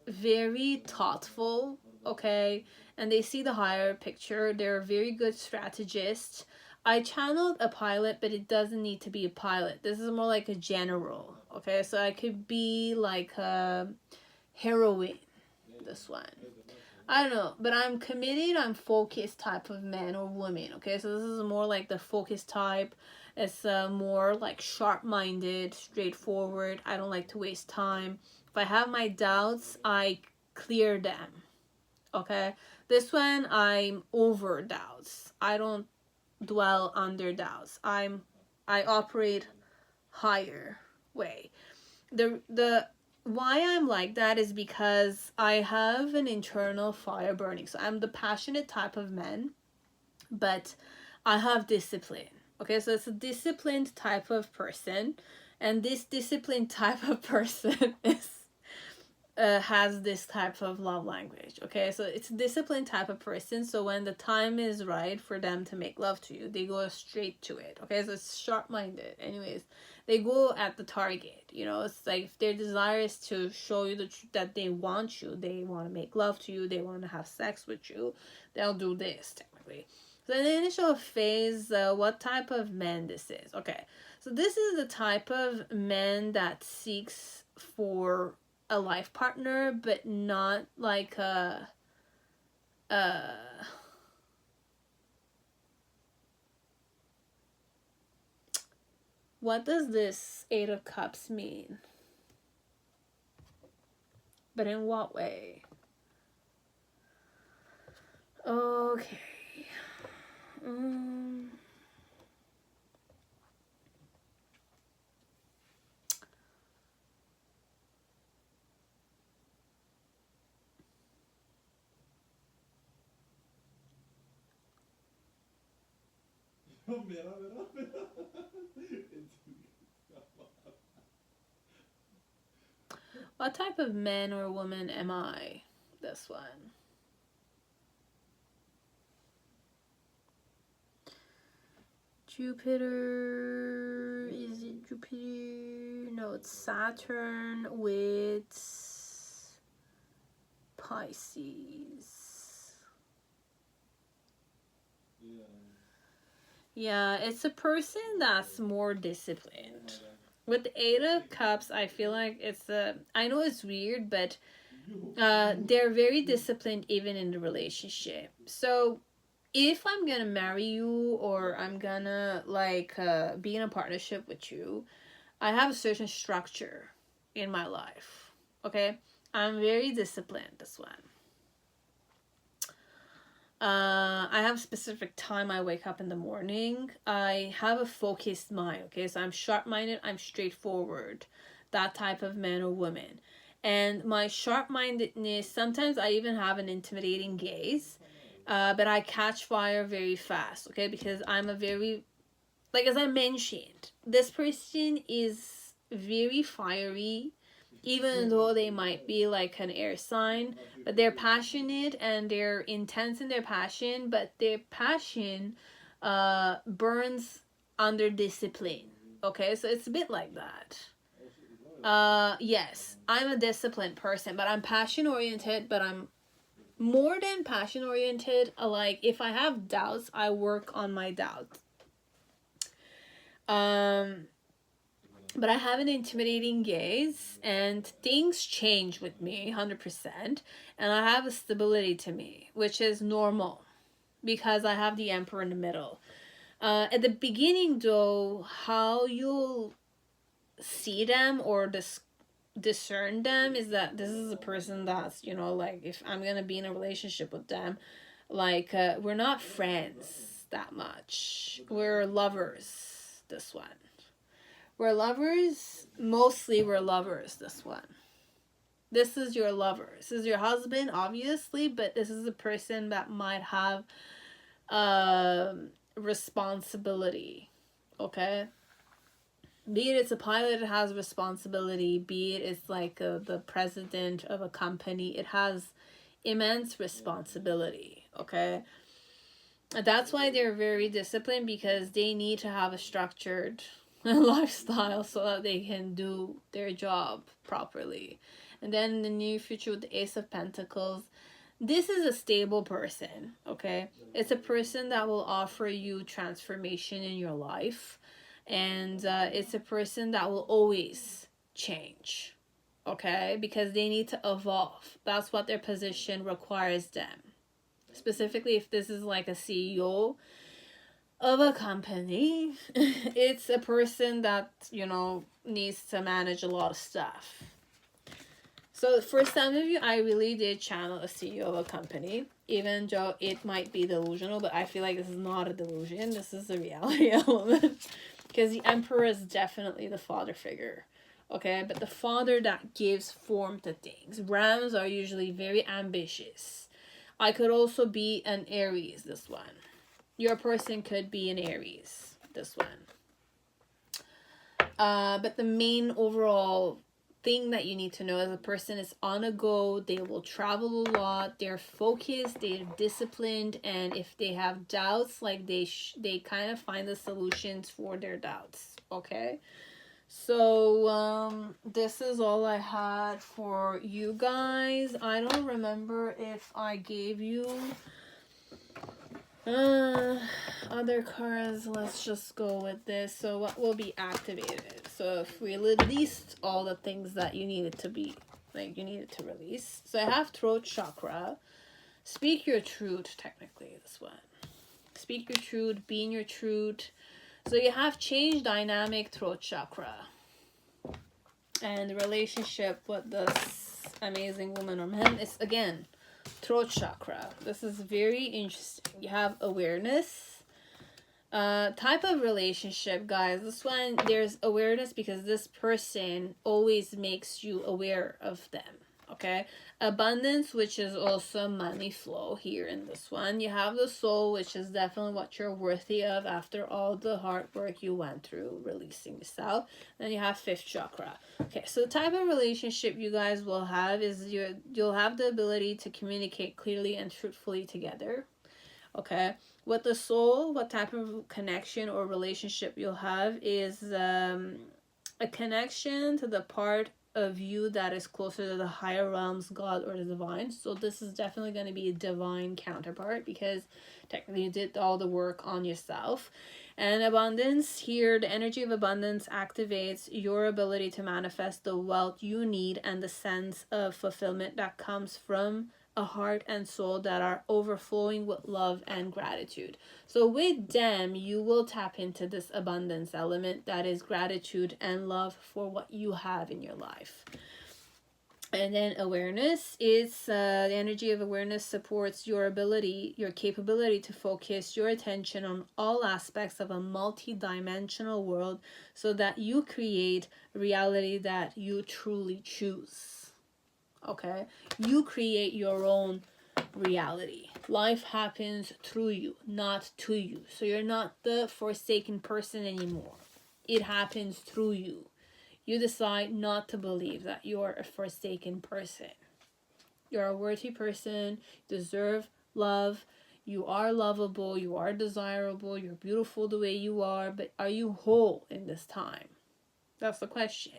very thoughtful, okay, and they see the higher picture. They're a very good strategist. I channeled a pilot, but it doesn't need to be a pilot. This is more like a general, okay? So I could be like a heroine, this one. I don't know, but I'm committed, I'm focused type of man or woman, okay? So this is more like the focused type. It's more like sharp-minded, straightforward. I don't like to waste time. If I have my doubts, I clear them, okay? This one, I'm over doubts. I don't dwell under doubts. I operate higher way. The why I'm like that is because I have an internal fire burning. So I'm the passionate type of man, but I have discipline. Okay, so it's a disciplined type of person, and this disciplined type of person is has this type of love language. Okay, so it's a disciplined type of person, so when the time is right for them to make love to you, they go straight to it. Okay, so it's sharp-minded. Anyways, they go at the target. You know, it's like if their desire is to show you that they want you, they want to make love to you, they want to have sex with you, they'll do this technically. So in the initial phase, what type of man this is? Okay, so this is the type of man that seeks for a life partner, but not like a what does this Eight of Cups mean? But in what way? Okay. What type of man or woman am I? This one. Jupiter. Is it Jupiter? No, it's Saturn with Pisces. Yeah, it's a person that's more disciplined. With the Eight of Cups, I feel like it's I know it's weird, but they're very disciplined even in the relationship. So if I'm gonna marry you or I'm gonna like be in a partnership with you, I have a certain structure in my life. Okay, I'm very disciplined. This one. I have a specific time I wake up in the morning. I have a focused mind. Okay, so I'm sharp-minded. I'm straightforward. That type of man or woman. And my sharp-mindedness, sometimes I even have an intimidating gaze. But I catch fire very fast. Okay, because I'm a very, like as I mentioned, this person is very fiery. Even though they might be like an air sign, but they're passionate and they're intense in their passion, but their passion burns under discipline. Okay, so it's a bit like that. Yes, I'm a disciplined person, but I'm passion oriented, but I'm more than passion oriented. Like if I have doubts, I work on my doubts. but I have an intimidating gaze, and things change with me 100%, and I have a stability to me, which is normal because I have the Emperor in the middle. At the beginning though, how you'll see them or discern them is that this is a person that's, you know, like if I'm gonna be in a relationship with them, like we're not friends that much, we're lovers. This one, we're lovers, mostly we're lovers. This one, this is your lover, this is your husband obviously, but this is a person that might have responsibility. Okay, be it it's a pilot, it has responsibility. Be it it's like the president of a company, it has immense responsibility. Okay, that's why they're very disciplined, because they need to have a structured lifestyle so that they can do their job properly. And then in the near future with the Ace of Pentacles, this is a stable person. Okay, it's a person that will offer you transformation in your life, and it's a person that will always change. Okay, because they need to evolve. That's what their position requires them. Specifically, if this is like a CEO of a company, it's a person that, you know, needs to manage a lot of stuff. So for some of you, I really did channel a CEO of a company, even though it might be delusional, but I feel like this is not a delusion. This is the reality element, because the Emperor is definitely the father figure. Okay, but the father that gives form to things. Rams are usually very ambitious. I could also be an Aries, this one. Your person could be an Aries, this one. But the main overall thing that you need to know is a person is on a go. They will travel a lot. They're focused. They're disciplined. And if they have doubts, like they kind of find the solutions for their doubts. Okay. So this is all I had for you guys. I don't remember if I gave you other cards. Let's just go with this. So what will be activated? So if we released all the things that you needed to be, like you needed to release. So I have throat chakra. Speak your truth, technically, this one. Speak your truth, be in your truth. So you have change dynamic, throat chakra. And the relationship with this amazing woman or man is, again, throat chakra. This is very interesting. You have awareness. Type of relationship, guys. This one, there's awareness because this person always makes you aware of them. Okay, abundance, which is also money flow here in this one. You have the soul, which is definitely what you're worthy of after all the hard work you went through releasing yourself. Then you have fifth chakra. Okay, so the type of relationship you guys will have is you'll have the ability to communicate clearly and truthfully together. Okay, with the soul, what type of connection or relationship you'll have is a connection to the part of you that is closer to the higher realms, God or the divine. So this is definitely going to be a divine counterpart because technically you did all the work on yourself. And abundance here, the energy of abundance activates your ability to manifest the wealth you need and the sense of fulfillment that comes from a heart and soul that are overflowing with love and gratitude. So with them, you will tap into this abundance element that is gratitude and love for what you have in your life. And then awareness is the energy of awareness supports your ability, your capability to focus your attention on all aspects of a multi-dimensional world so that you create reality that you truly choose. Okay, you create your own reality. Life happens through you, not to you. So you're not the forsaken person anymore. It happens through you. You decide not to believe that you're a forsaken person. You're a worthy person, you deserve love, you are lovable, you are desirable, you're beautiful the way you are, but are you whole in this time? That's the question.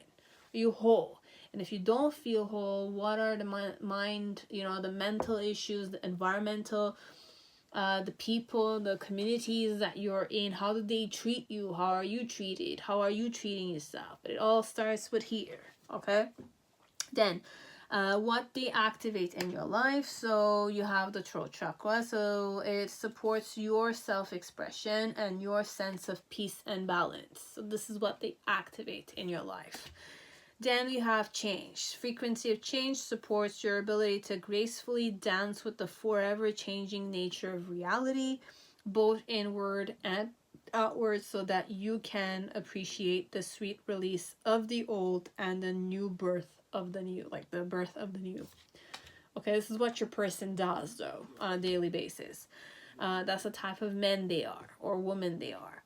Are you whole? And if you don't feel whole, what are the mind, the mental issues, the environmental the people, the communities that you're in, how do they treat you? How are you treated? How are you treating yourself? It all starts with here, okay? Then what they activate in your life. So you have the throat chakra, so it supports your self-expression and your sense of peace and balance. So this is what they activate in your life. Then we have change. Frequency of change supports your ability to gracefully dance with the forever changing nature of reality, both inward and outward, so that you can appreciate the sweet release of the old and the new birth of the new, like the birth of the new. Okay, this is what your person does though on a daily basis. That's the type of men they are or woman they are.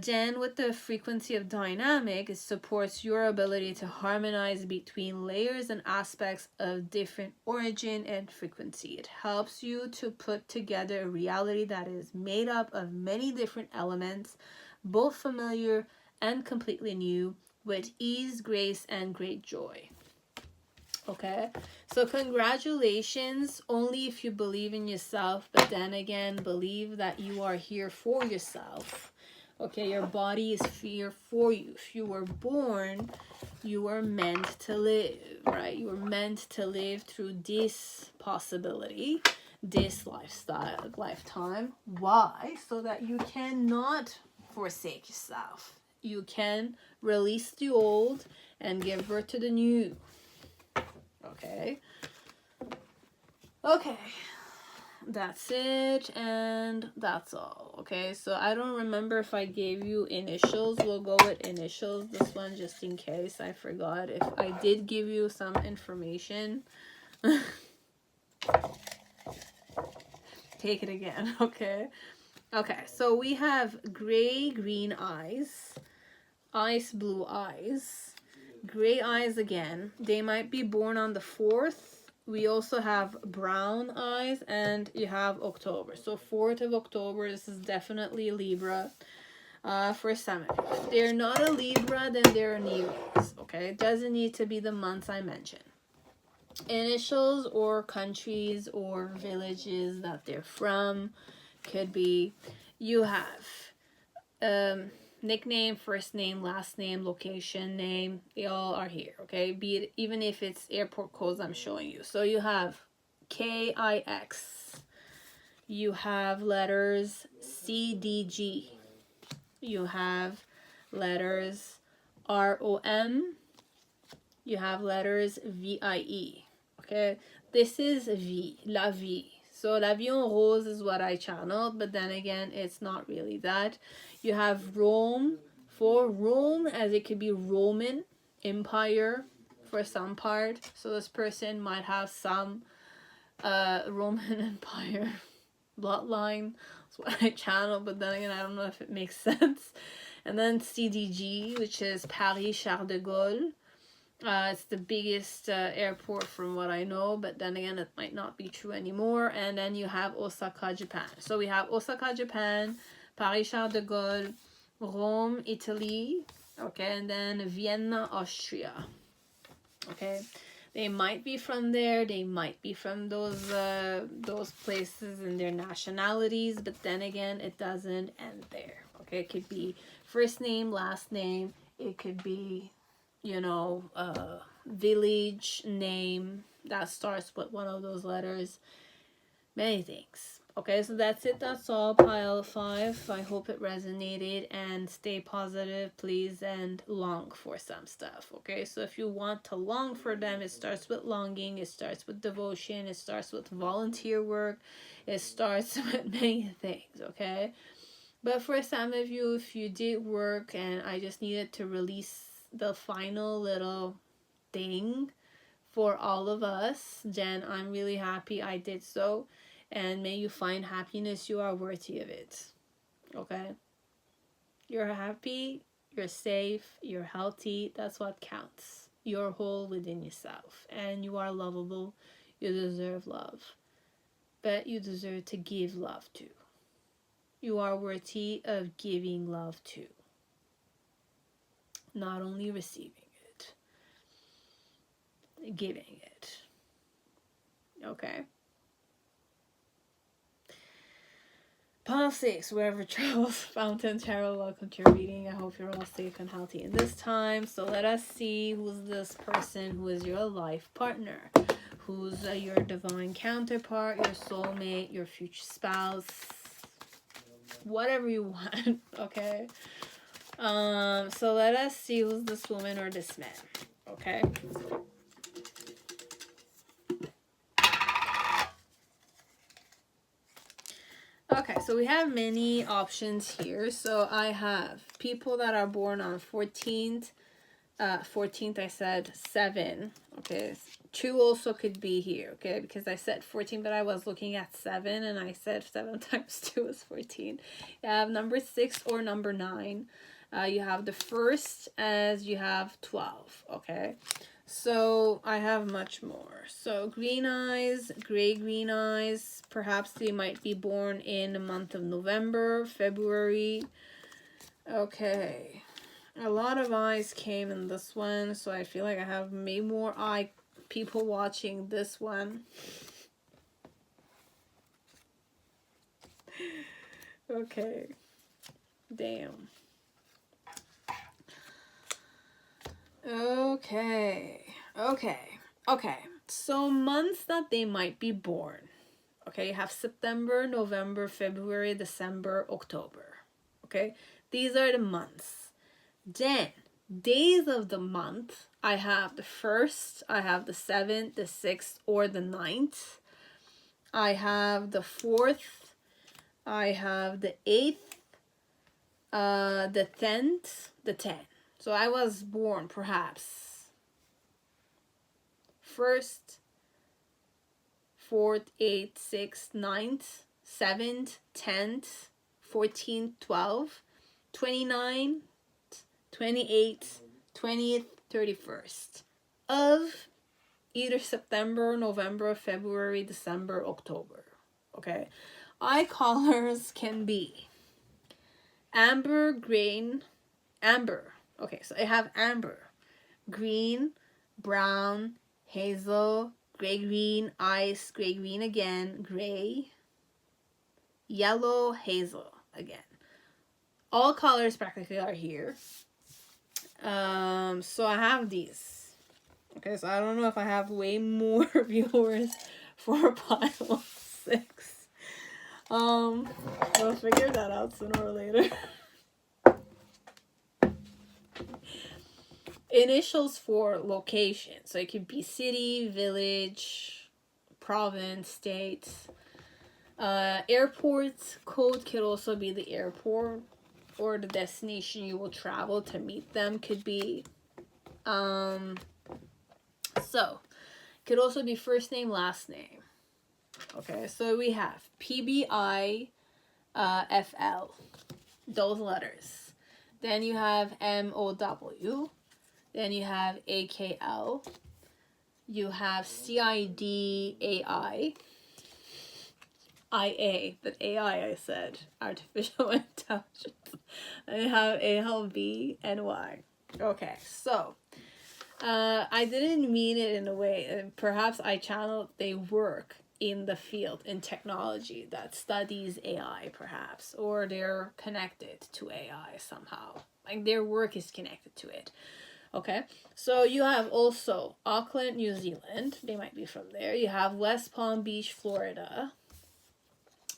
Then with the frequency of dynamic, it supports your ability to harmonize between layers and aspects of different origin and frequency. It helps you to put together a reality that is made up of many different elements, both familiar and completely new, with ease, grace, and great joy. Okay, so congratulations, only if you believe in yourself, but then again, believe that you are here for yourself. Okay, your body is here for you. If you were born, you were meant to live, right? You were meant to live through this possibility, this lifetime. Why? So that you cannot forsake yourself. You can release the old and give birth to the new. Okay. Okay. That's it, and that's all. Okay, so I don't remember if I gave you initials. We'll go with initials this one just in case I forgot. If I did give you some information, take it again. Okay, so we have gray green eyes, ice blue eyes, gray eyes again. They might be born on the 4th. We also have brown eyes, and you have October. So 4th of October, this is definitely Libra for some of you. If they're not a Libra, then they're an Aries, okay? It doesn't need to be the months I mentioned. Initials or countries or villages that they're from could be, you have nickname, first name, last name, location, name, they all are here, okay? Be it, even if it's airport codes I'm showing you. So you have KIX, you have letters CDG, you have letters ROM, you have letters VIE, okay? This is V, la vie. So la vie en rose is what I channeled, but then again, it's not really that. You have Rome for Rome, as it could be Roman Empire for some part. So this person might have some Roman Empire bloodline. That's what I channeled, but then again, I don't know if it makes sense. And then CDG, which is Paris Charles de Gaulle. It's the biggest airport from what I know, but then again, it might not be true anymore. And then you have Osaka, Japan. So we have Osaka, Japan, Paris Charles de Gaulle, Rome, Italy, okay, and then Vienna, Austria. Okay, they might be from there, they might be from those places and their nationalities, but then again, it doesn't end there. Okay, it could be first name, last name, it could be, you know, village name that starts with one of those letters. Many things. Okay, so that's it. That's all. Pile 5. I hope it resonated, and stay positive, please, and long for some stuff. Okay, so if you want to long for them, it starts with longing, it starts with devotion, it starts with volunteer work, it starts with many things. Okay, but for some of you, if you did work and I just needed to release the final little thing for all of us, then I'm really happy I did so, and may you find happiness. You are worthy of it. Okay, you're happy, you're safe, you're healthy. That's what counts. You're whole within yourself, and you are lovable. You deserve love, but you deserve to give love too. You are worthy of giving love too, not only receiving it, giving it. Okay, Pile 6, wherever Charles Fountain Tarot, welcome to your reading. I hope you're all safe and healthy in this time. So let us see who's this person who is your life partner. Who's your divine counterpart, your soulmate, your future spouse, whatever you want, okay? So let us see who's this woman or this man, okay? Okay, so we have many options here. So I have people that are born on 14th, I said 7, okay? 2 also could be here, okay? Because I said 14, but I was looking at 7, and I said 7 times 2 is 14. You have number 6 or number 9. You have the first as you have 12, okay? So I have much more. So green eyes, gray green eyes. Perhaps they might be born in the month of November, February. Okay. A lot of eyes came in this one, so I feel like I have maybe more people watching this one. Okay. Damn. Okay. So months that they might be born. Okay, you have September, November, February, December, October. Okay, these are the months. Then, days of the month, I have the 1st, I have the 7th, the 6th, or the 9th. I have the 4th, I have the 8th, the 10th, the 10th. So I was born perhaps 1st, 4th, 8th, 6th, 9th, 7th, 10th, 14th, 12th, 29th, 28th, 20th, 31st of either September, November, February, December, October. Okay. Eye colors can be amber, green, amber. Okay, so I have amber, green, brown, hazel, gray-green, ice, gray-green again, gray, yellow, hazel again. All colors practically are here. So I have these. Okay, so I don't know if I have way more viewers for pile 6. We'll figure that out sooner or later. Initials for location. So it could be city, village, province, state. Airport code could also be the airport or the destination you will travel to meet them. Could be so could also be first name, last name. Okay, so we have PBIFL, those letters. Then you have MOW. Then you have AKL. You have CIDAI. IA, but AI I said, artificial intelligence. And you have ALBNY. Okay, so I didn't mean it in a way, perhaps I channeled they work in the field in technology that studies AI perhaps, or they're connected to AI somehow. Like their work is connected to it. Okay, so you have also Auckland, New Zealand. They might be from there. You have West Palm Beach, Florida.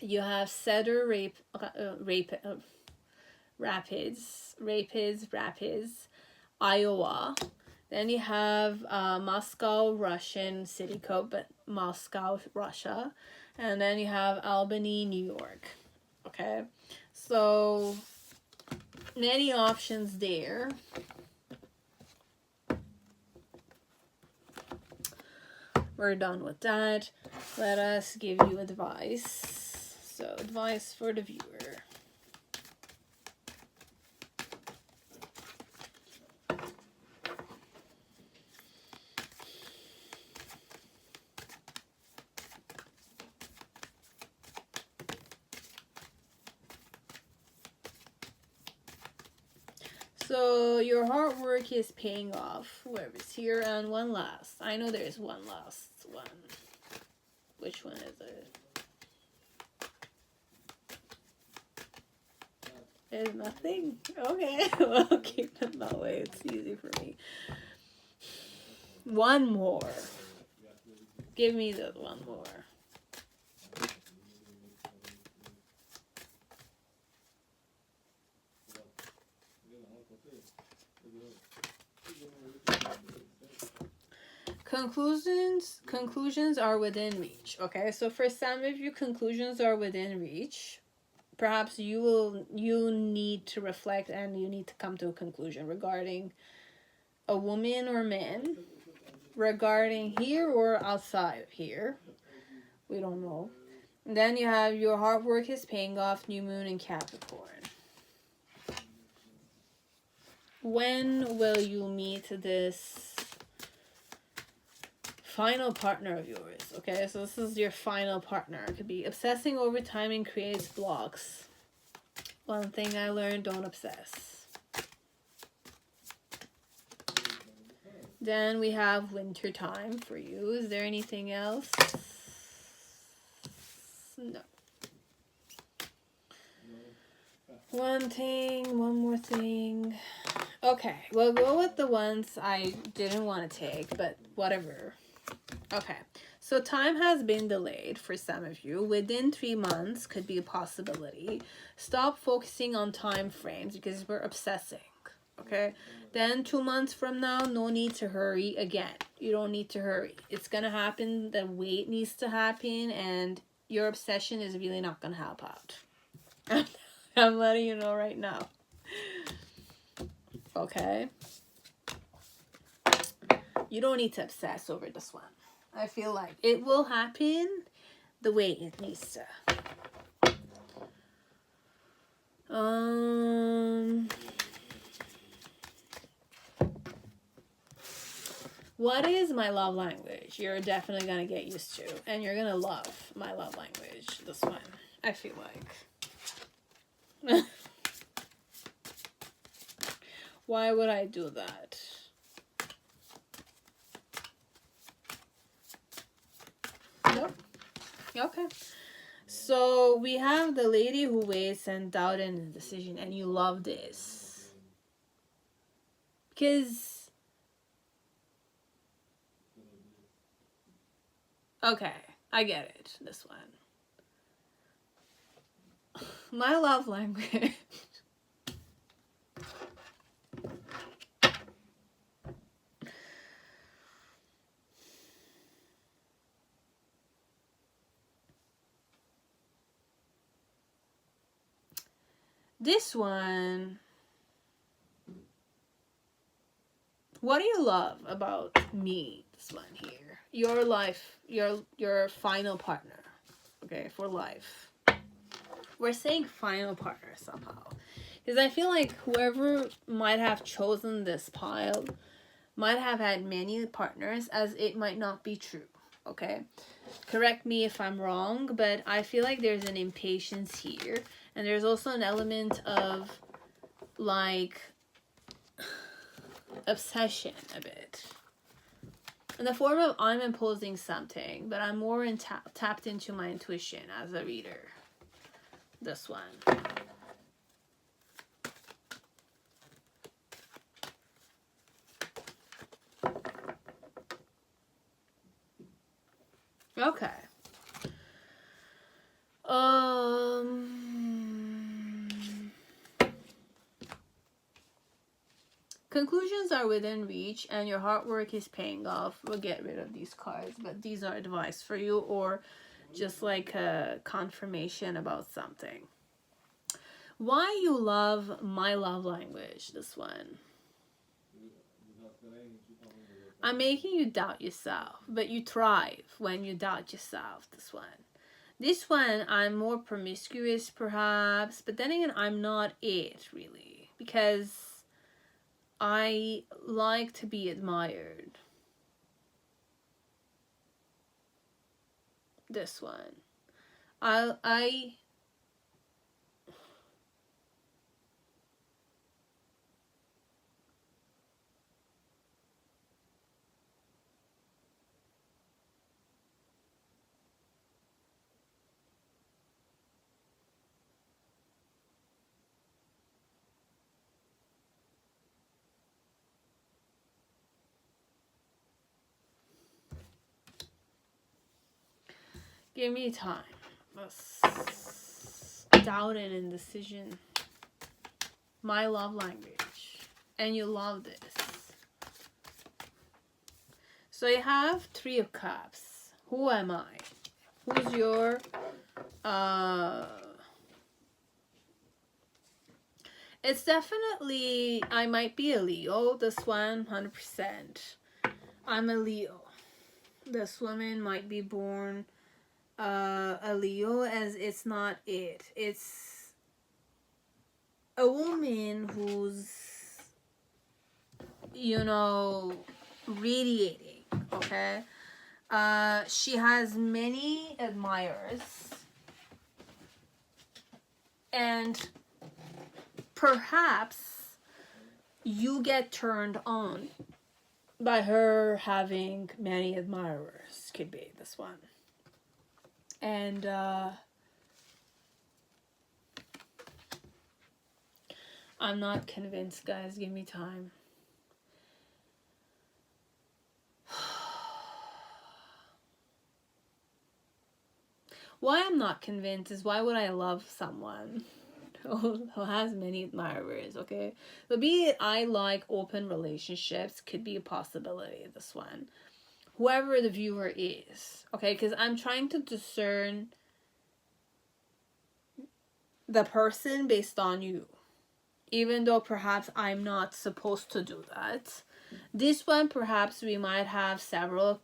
You have Cedar Rapids, Iowa. Then you have Moscow, Russian city code, but Moscow, Russia. And then you have Albany, New York. Okay, so many options there. We're done with that. Let us give you advice. So, advice for the viewer. So your hard work is paying off, whoever's here, and one last. I know there's one last one. Which one is it? There's nothing? Okay. Well, keep it that way. It's easy for me. One more. Give me the one more. Conclusions are within reach. Okay, so for some of you, conclusions are within reach. Perhaps you need to reflect and you need to come to a conclusion regarding a woman or man, regarding here or outside of here. We don't know. And then you have your hard work is paying off, new moon in Capricorn. When will you meet this final partner of yours? Okay, so this is your final partner. It could be obsessing over timing creates blocks. One thing I learned, don't obsess. Then we have winter time for you. Is there anything else? No. One more thing. Okay, we'll go with the ones I didn't want to take, but whatever. Okay, so time has been delayed for some of you. Within 3 months could be a possibility. Stop focusing on time frames because we're obsessing. Okay, then 2 months from now, no need to hurry again. You don't need to hurry. It's gonna happen the way it needs to happen, and your obsession is really not gonna help out. I'm letting you know right now. Okay, you don't need to obsess over this one. I feel like it will happen the way it needs to. What is my love language? You're definitely gonna get used to, and you're gonna love my love language. This one, I feel like. Why would I do that? Nope. Okay. So we have the lady who waits and doubt in the decision, and you love this. Because, okay, I get it, this one. My love language. This one, what do you love about me? This one here, your life, your final partner. Okay, for life. We're saying final partner somehow, because I feel like whoever might have chosen this pile might have had many partners, as it might not be true. Okay, correct me if I'm wrong, but I feel like there's an impatience here. And there's also an element of, like, obsession a bit. In the form of I'm imposing something, but I'm more tapped into my intuition as a reader. This one. Okay. Conclusions are within reach and your hard work is paying off. We'll get rid of these cards, but these are advice for you, or just like a confirmation about something. Why you love my love language, this one. I'm making you doubt yourself, but you thrive when you doubt yourself, this one. This one, I'm more promiscuous perhaps, but then again, I'm not it really, because I like to be admired. This one. I Give me time. Doubt and indecision. My love language. And you love this. So you have 3 of Cups. Who am I? Who's your... It's definitely... I might be a Leo. This one, 100%. I'm a Leo. This woman might be born a Leo, as it's not it. It's a woman who's, you know, radiating, okay? She has many admirers, and perhaps you get turned on by her having many admirers. Could be this one. And I'm not convinced, guys. Give me time. Why I'm not convinced is, why would I love someone who has many admirers, okay? So be it I like open relationships, could be a possibility, this one. Whoever the viewer is, okay? Because I'm trying to discern the person based on you. Even though perhaps I'm not supposed to do that. This one, perhaps we might have several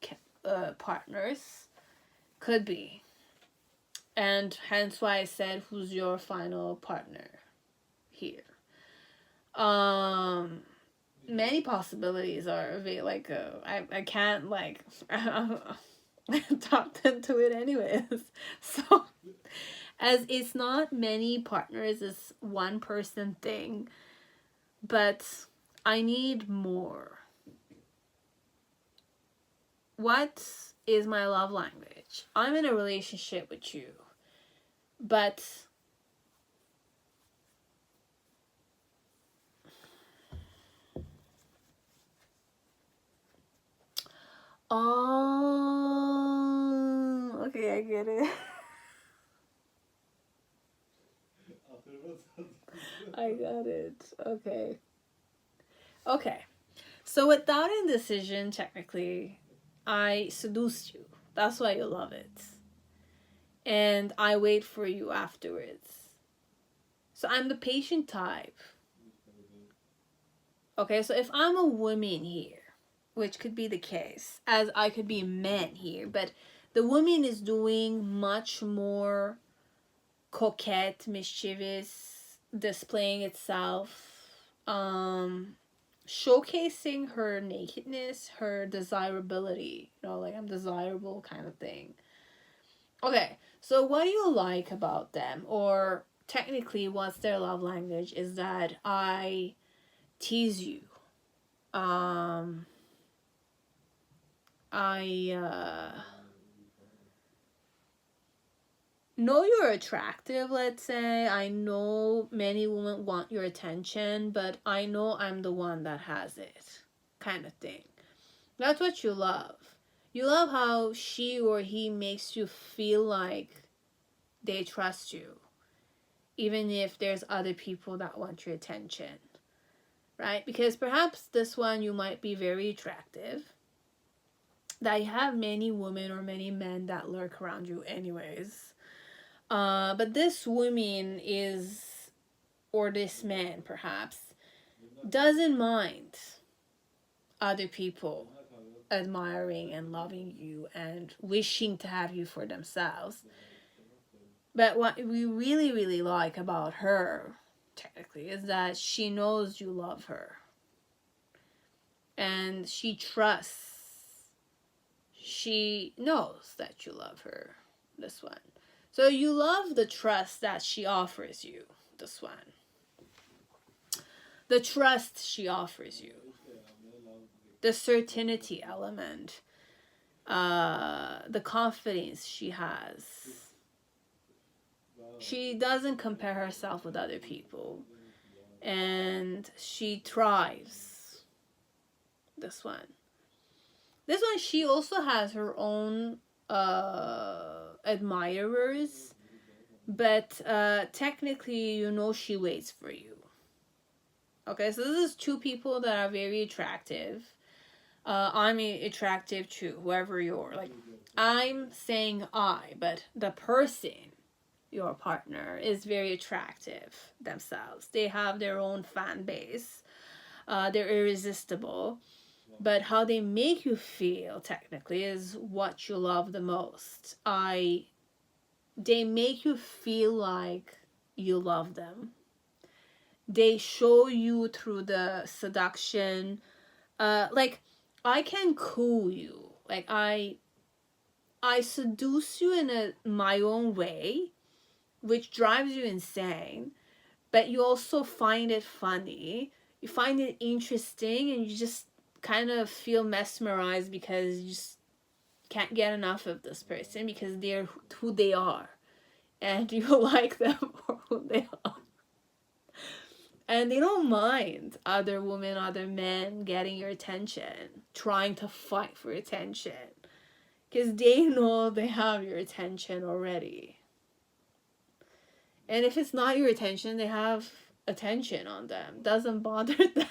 partners. Could be. And hence why I said, who's your final partner here? Many possibilities are available. Like, I can't, like, talk into it anyways. So, as it's not many partners, it's one person thing. But I need more. What is my love language? I'm in a relationship with you. But oh, okay, I get it. I got it. Okay. Okay. So without indecision, technically, I seduced you. That's why you love it. And I wait for you afterwards. So I'm the patient type. Okay, so if I'm a woman here, which could be the case, as I could be a man here, but the woman is doing much more coquette, mischievous, displaying itself, showcasing her nakedness, her desirability, you know, like I'm desirable kind of thing. Okay, so what do you like about them? Or technically, what's their love language is that I tease you. I know you're attractive, let's say. I know many women want your attention, but I know I'm the one that has it, kind of thing. That's what you love. You love how she or he makes you feel like they trust you, even if there's other people that want your attention, right? Because perhaps this one, you might be very attractive, that you have many women or many men that lurk around you anyways. But this woman is, or this man perhaps, doesn't mind other people admiring and loving you and wishing to have you for themselves. But what we really, really like about her, technically, is that she knows you love her. And she trusts. She knows that you love her, this one. So you love the trust that she offers you, this one. The trust she offers you. The certainty element. The confidence she has. She doesn't compare herself with other people. And she thrives. This one. This one, she also has her own admirers, but technically, you know, she waits for you. Okay, so this is two people that are very attractive. I'm attractive too, whoever you're. Like, I'm saying but the person, your partner, is very attractive themselves. They have their own fan base. They're irresistible. But how they make you feel, technically, is what you love the most. They make you feel like you love them. They show you through the seduction. Like, I can cool you. Like, I seduce you in my own way, which drives you insane. But you also find it funny. You find it interesting, and you just kind of feel mesmerized because you just can't get enough of this person because they're who they are. And you like them for who they are. And they don't mind other women, other men getting your attention, trying to fight for attention. Because they know they have your attention already. And if it's not your attention, they have attention on them. Doesn't bother them.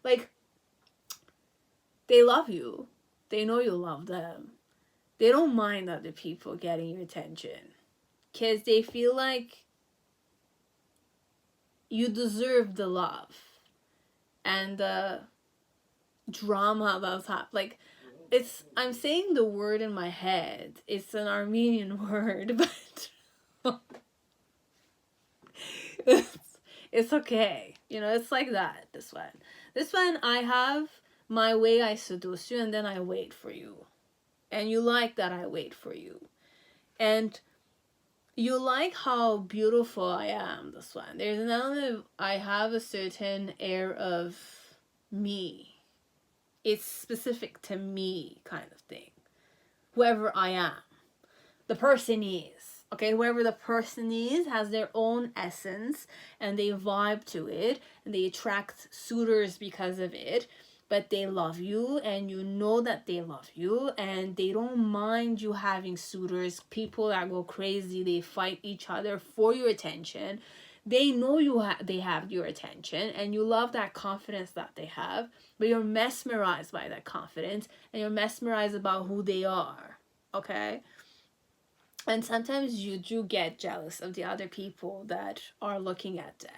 Like, they love you. They know you love them. They don't mind other people getting your attention. Because they feel like you deserve the love and the drama that's happening. Like, I'm saying the word in my head. It's an Armenian word, but it's okay. You know, it's like that, this one, I have my way I seduce you, and then I wait for you. And you like that I wait for you. And you like how beautiful I am, this one. There's an element I have a certain air of me. It's specific to me kind of thing. Whoever I am. The person is. Okay, whoever the person is has their own essence and they vibe to it and they attract suitors because of it. But they love you and you know that they love you and they don't mind you having suitors. People that go crazy, they fight each other for your attention. They know they have your attention and you love that confidence that they have, but you're mesmerized by that confidence and you're mesmerized about who they are, okay? And sometimes you do get jealous of the other people that are looking at them.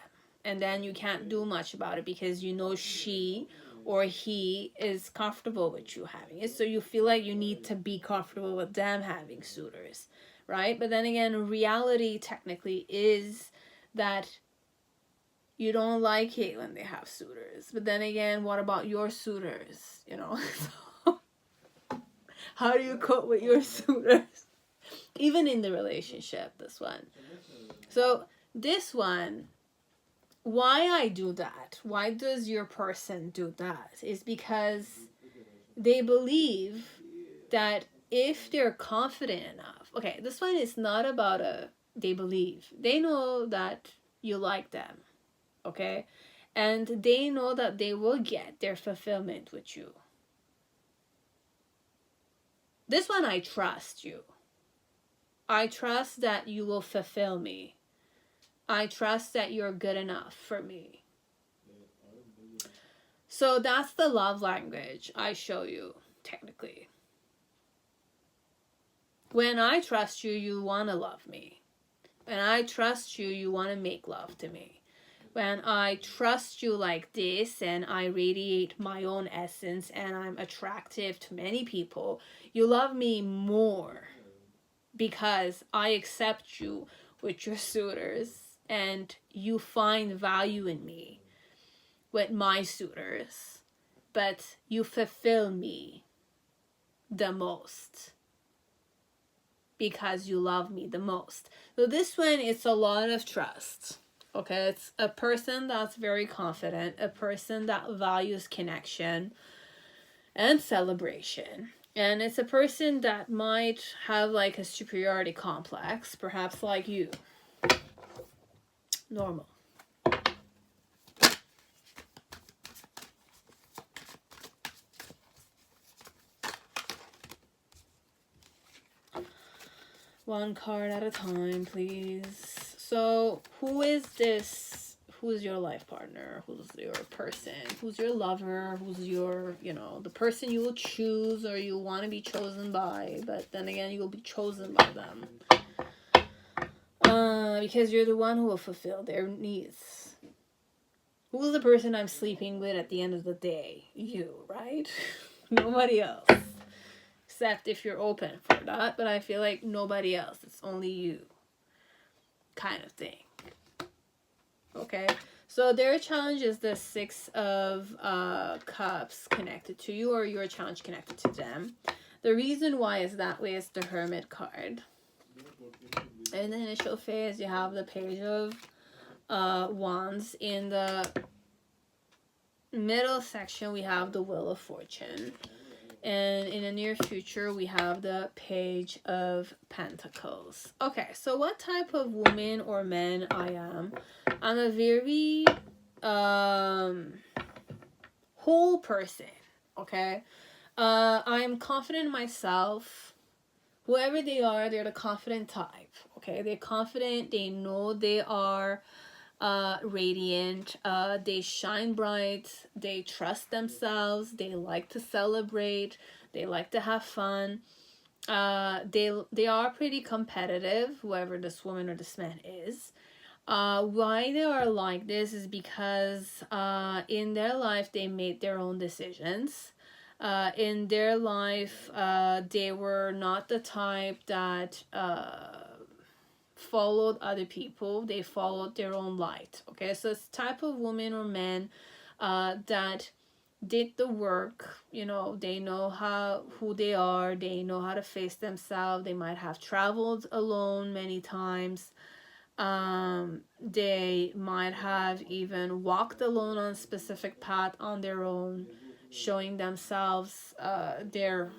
And then you can't do much about it because you know she or he is comfortable with you having it. So you feel like you need to be comfortable with them having suitors, right? But then again, reality technically is that you don't like it when they have suitors. But then again, what about your suitors? You know? How do you cope with your suitors? Even in the relationship, this one. So this one, why I do that, why does your person do that, is because they believe that if they're confident enough, okay, this one is not about they believe. They know that you like them, okay? And they know that they will get their fulfillment with you. This one, I trust you. I trust that you will fulfill me. I trust that you're good enough for me. So that's the love language I show you, technically. When I trust you, you want to love me. When I trust you, you want to make love to me. When I trust you like this and I radiate my own essence and I'm attractive to many people, you love me more because I accept you with your suitors and you find value in me with my suitors, but you fulfill me the most because you love me the most. So this one, it's a lot of trust. Okay, it's a person that's very confident, a person that values connection and celebration. And it's a person that might have like a superiority complex, perhaps like you. Normal. One card at a time, please. So, who is this? Who's your life partner? Who's your person? Who's your lover? Who's your, you know, the person you will choose or you want to be chosen by, but then again, you will be chosen by them. Because you're the one who will fulfill their needs. Who's the person I'm sleeping with at the end of the day? You, right? Nobody else. Except if you're open for that, but I feel like nobody else. It's only you. Kind of thing. Okay? So their challenge is the Six of Cups connected to you, or your challenge connected to them. The reason why is that way is the Hermit card. In the initial phase, you have the Page of Wands. In the middle section, we have the Wheel of Fortune. And in the near future, we have the Page of Pentacles. Okay, so what type of woman or man I am? I'm a very whole person, okay? I'm confident in myself. Whoever they are, they're the confident type, okay? They're confident. They know they are radiant. They shine bright. They trust themselves. They like to celebrate. They like to have fun. They are pretty competitive, whoever this woman or this man is. Why they are like this is because in their life they made their own decisions. In their life they were not the type that followed other people. They followed their own light. Okay, so it's type of woman or man that did the work. You know, they know who they are. They know how to face themselves. They might have traveled alone many times. They might have even walked alone on a specific path on their own, showing themselves their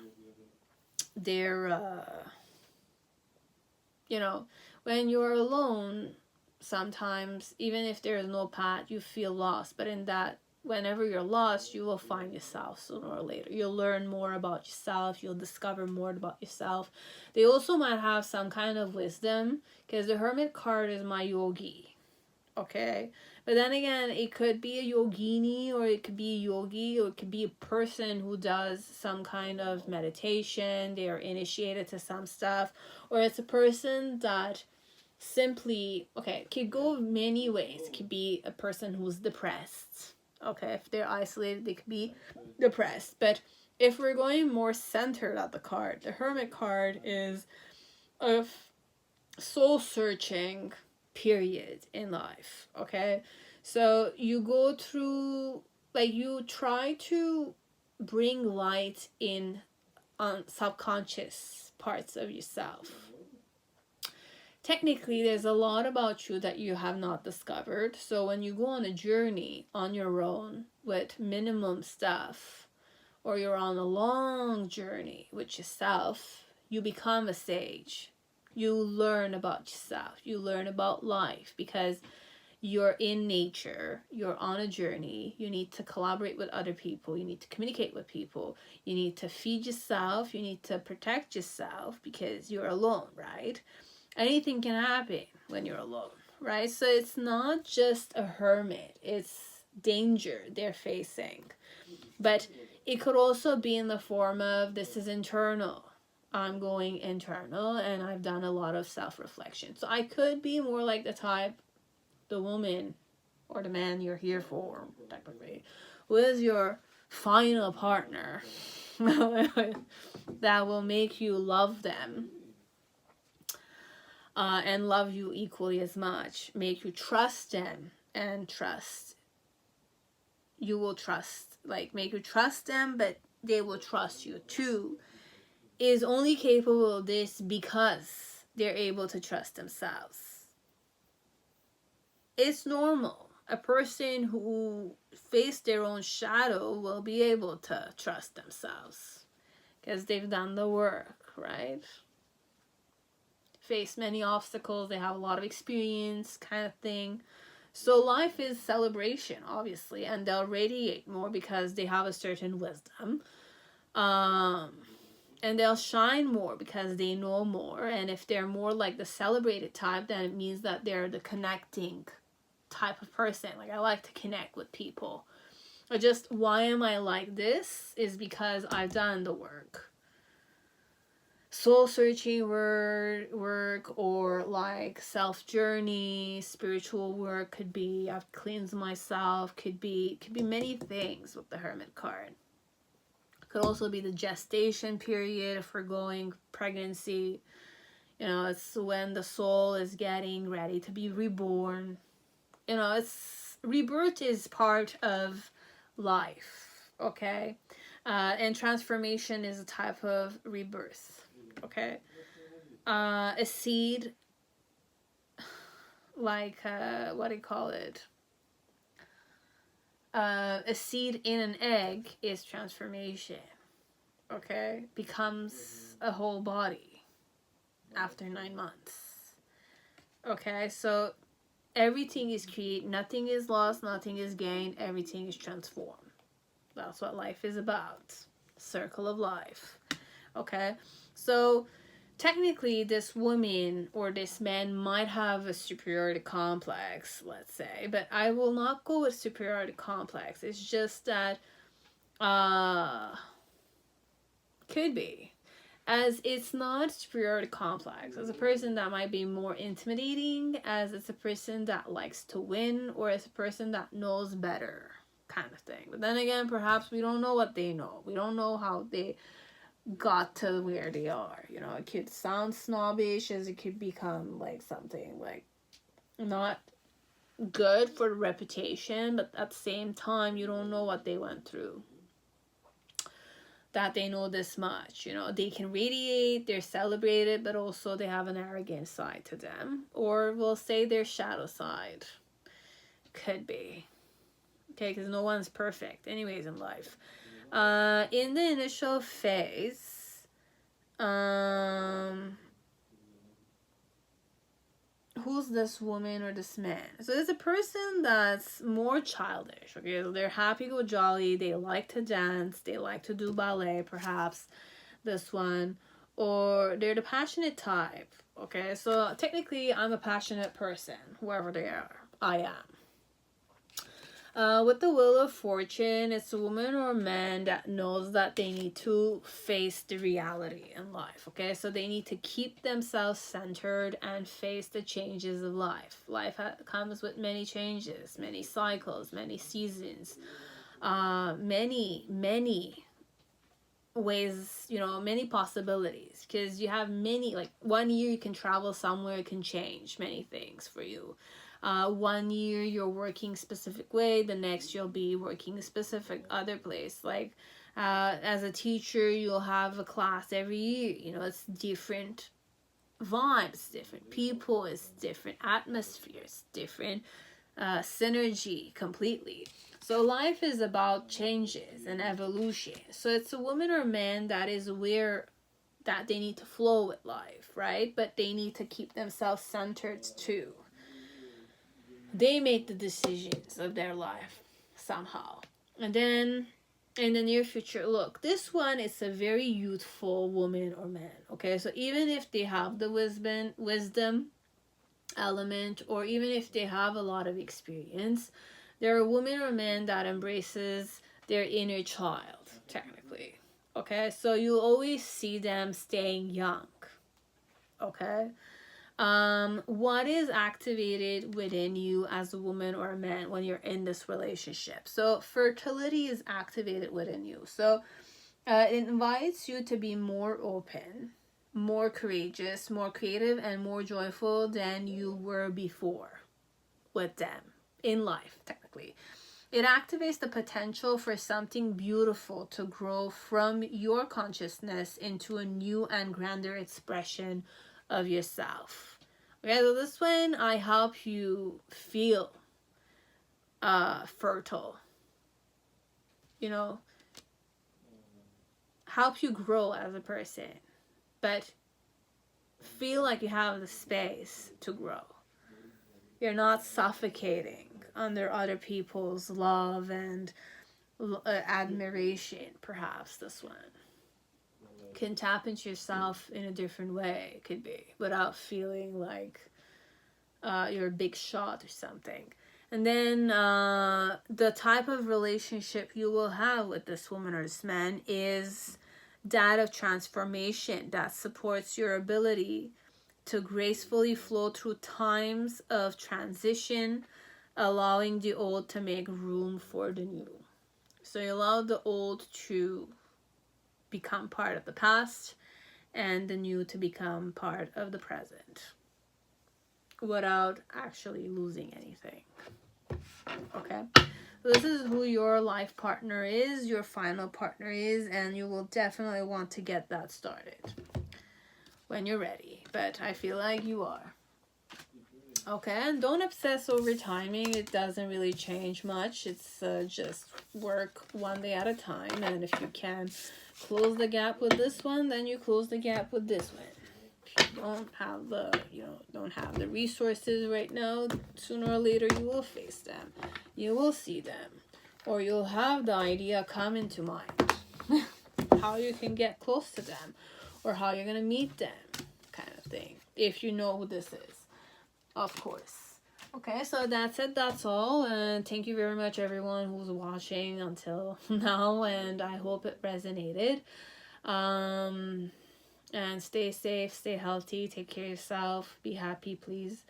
you know, when you're alone, sometimes even if there is no path, you feel lost. But in that, whenever you're lost, you will find yourself sooner or later. You'll learn more about yourself. You'll discover more about yourself. They also might have some kind of wisdom, because the Hermit card is my yogi. Okay? But then again, it could be a yogini, or it could be a yogi, or it could be a person who does some kind of meditation. They are initiated to some stuff. Or it's a person that simply, okay, it could go many ways. It could be a person who's depressed. Okay, if they're isolated, they could be depressed. But if we're going more centered at the card, the Hermit card is a soul-searching period in life. Okay, so you go through, like, you try to bring light in on subconscious parts of yourself. Technically, there's a lot about you that you have not discovered. So when you go on a journey on your own with minimum stuff, or you're on a long journey with yourself, you become a sage. You learn about yourself. You learn about life, because you're in nature. You're on a journey. You need to collaborate with other people. You need to communicate with people. You need to feed yourself. You need to protect yourself, because you're alone, right? Anything can happen when you're alone, right? So it's not just a hermit. It's danger they're facing. But it could also be in the form of, this is internal. I'm going internal, and I've done a lot of self-reflection. So I could be more like the type, the woman or the man you're here for, technically, who is your final partner that will make you love them. And love you equally as much. Make you trust them, and trust. You will trust. Like, make you trust them, but they will trust you too. Is only capable of this because they're able to trust themselves. It's normal. A person who faced their own shadow will be able to trust themselves, because they've done the work, right? Face many obstacles, they have a lot of experience, kind of thing. So life is celebration, obviously, and they'll radiate more because they have a certain wisdom. And they'll shine more because they know more. And if they're more like the celebrated type, then it means that they're the connecting type of person. Like, I like to connect with people. Or just, why am I like this? Is because I've done the work. Soul searching work, or like self journey, spiritual work, could be I've cleansed myself, could be many things with the Hermit card. Could also be the gestation period if we're going pregnancy. You know, it's when the soul is getting ready to be reborn. You know, it's rebirth is part of life, okay? And transformation is a type of rebirth, okay? A seed, like, what do you call it? A seed in an egg is transformation, okay? Becomes a whole body after 9 months, okay? So everything is created, nothing is lost, nothing is gained, everything is transformed. That's what life is about. Circle of life, okay? So technically, this woman or this man might have a superiority complex, let's say, but I will not go with superiority complex. It's just that, could be, as it's not superiority complex. As a person that might be more intimidating, as it's a person that likes to win, or as a person that knows better, kind of thing. But then again, perhaps we don't know what they know. We don't know how they got to where they are. You know, it could sound snobbish, as it could become like something like not good for the reputation, but at the same time, you don't know what they went through, that they know this much. You know, they can radiate, they're celebrated, but also they have an arrogant side to them, or we'll say their shadow side. Could be, okay, because no one's perfect anyways in life. In the initial phase, who's this woman or this man? So it's a person that's more childish, okay? They're happy-go-jolly, they like to dance, they like to do ballet, perhaps, this one. Or they're the passionate type, okay? So technically, I'm a passionate person, whoever they are. I am. With the Wheel of Fortune, it's a woman or a man that knows that they need to face the reality in life, okay? So they need to keep themselves centered and face the changes of life. Life comes with many changes, many cycles, many seasons, many ways, you know, many possibilities. Because you have many, like 1 year you can travel somewhere, it can change many things for you. 1 year you're working specific way, the next you'll be working a specific other place. Like as a teacher, you'll have a class every year. You know, it's different vibes, different people, it's different atmospheres, different synergy completely. So life is about changes and evolution. So it's a woman or man that is aware that they need to flow with life, right? But they need to keep themselves centered too. They make the decisions of their life somehow. And then in the near future, look, this one is a very youthful woman or man, okay? So even if they have the wisdom element, or even if they have a lot of experience, they're a woman or man that embraces their inner child, technically, okay? So you'll always see them staying young, okay? What is activated within you as a woman or a man when you're in this relationship? So fertility is activated within you. So it invites you to be more open, more courageous, more creative, and more joyful than you were before with them in life, technically. It activates the potential for something beautiful to grow from your consciousness into a new and grander expression of yourself. Okay, so this one, I help you feel fertile. You know, help you grow as a person, but feel like you have the space to grow. You're not suffocating under other people's love and admiration, perhaps, this one. can tap into yourself in a different way, it could be, without feeling like you're a big shot or something. And then the type of relationship you will have with this woman or this man is that of transformation that supports your ability to gracefully flow through times of transition, allowing the old to make room for the new. So you allow the old to become part of the past and the new to become part of the present without actually losing anything. Okay, this is who your life partner is, your final partner is, and you will definitely want to get that started when you're ready, but I feel like you are. Okay, and don't obsess over timing. It doesn't really change much. It's just work one day at a time, and if you can close the gap with this one, then you close the gap with this one. If you don't have the resources right now, sooner or later you will face them. You will see them, or you'll have the idea come into mind how you can get close to them, or how you're gonna meet them, kind of thing, if you know who this is, of course. Okay, so that's it, that's all, and thank you very much everyone who's watching until now, and I hope it resonated. And stay safe, stay healthy, take care of yourself, be happy, please.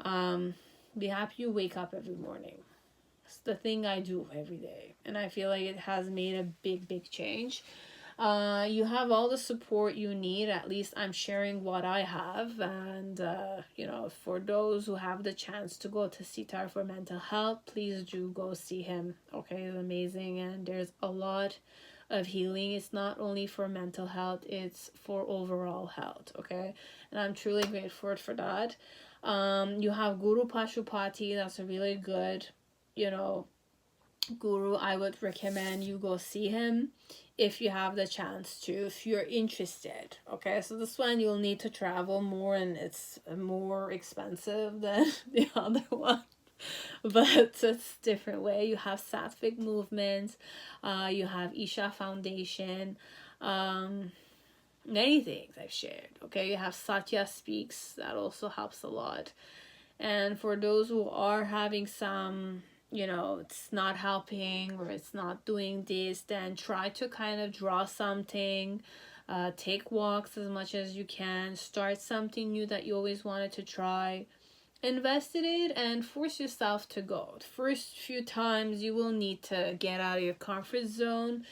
Be happy you wake up every morning. It's the thing I do every day, and I feel like it has made a big change. You have all the support you need. At least I'm sharing what I have, and for those who have the chance to go to see Tarot for mental health, please do go see him. Okay, it's amazing, and there's a lot of healing. It's not only for mental health, it's for overall health. Okay, and I'm truly grateful for that. You have Guru Pashupati. That's a really good guru. I would recommend you go see him if you have the chance to, if you're interested. Okay, so this one you'll need to travel more, and it's more expensive than the other one, but it's different way. You have Sattvic movement, you have Isha Foundation, many things I've shared. Okay, you have Satya Speaks, that also helps a lot. And for those who are having some it's not helping, or it's not doing this, then try to kind of draw something, take walks as much as you can, start something new that you always wanted to try, invest in it, and force yourself to go. The first few times you will need to get out of your comfort zone,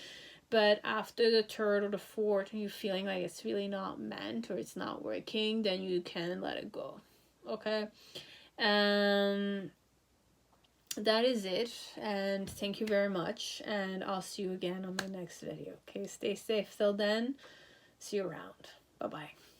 but after the third or the fourth, and you're feeling like it's really not meant or it's not working, then you can let it go. Okay, that is it, and thank you very much, and I'll see you again on my next video. Okay, stay safe till then. See you around. Bye bye.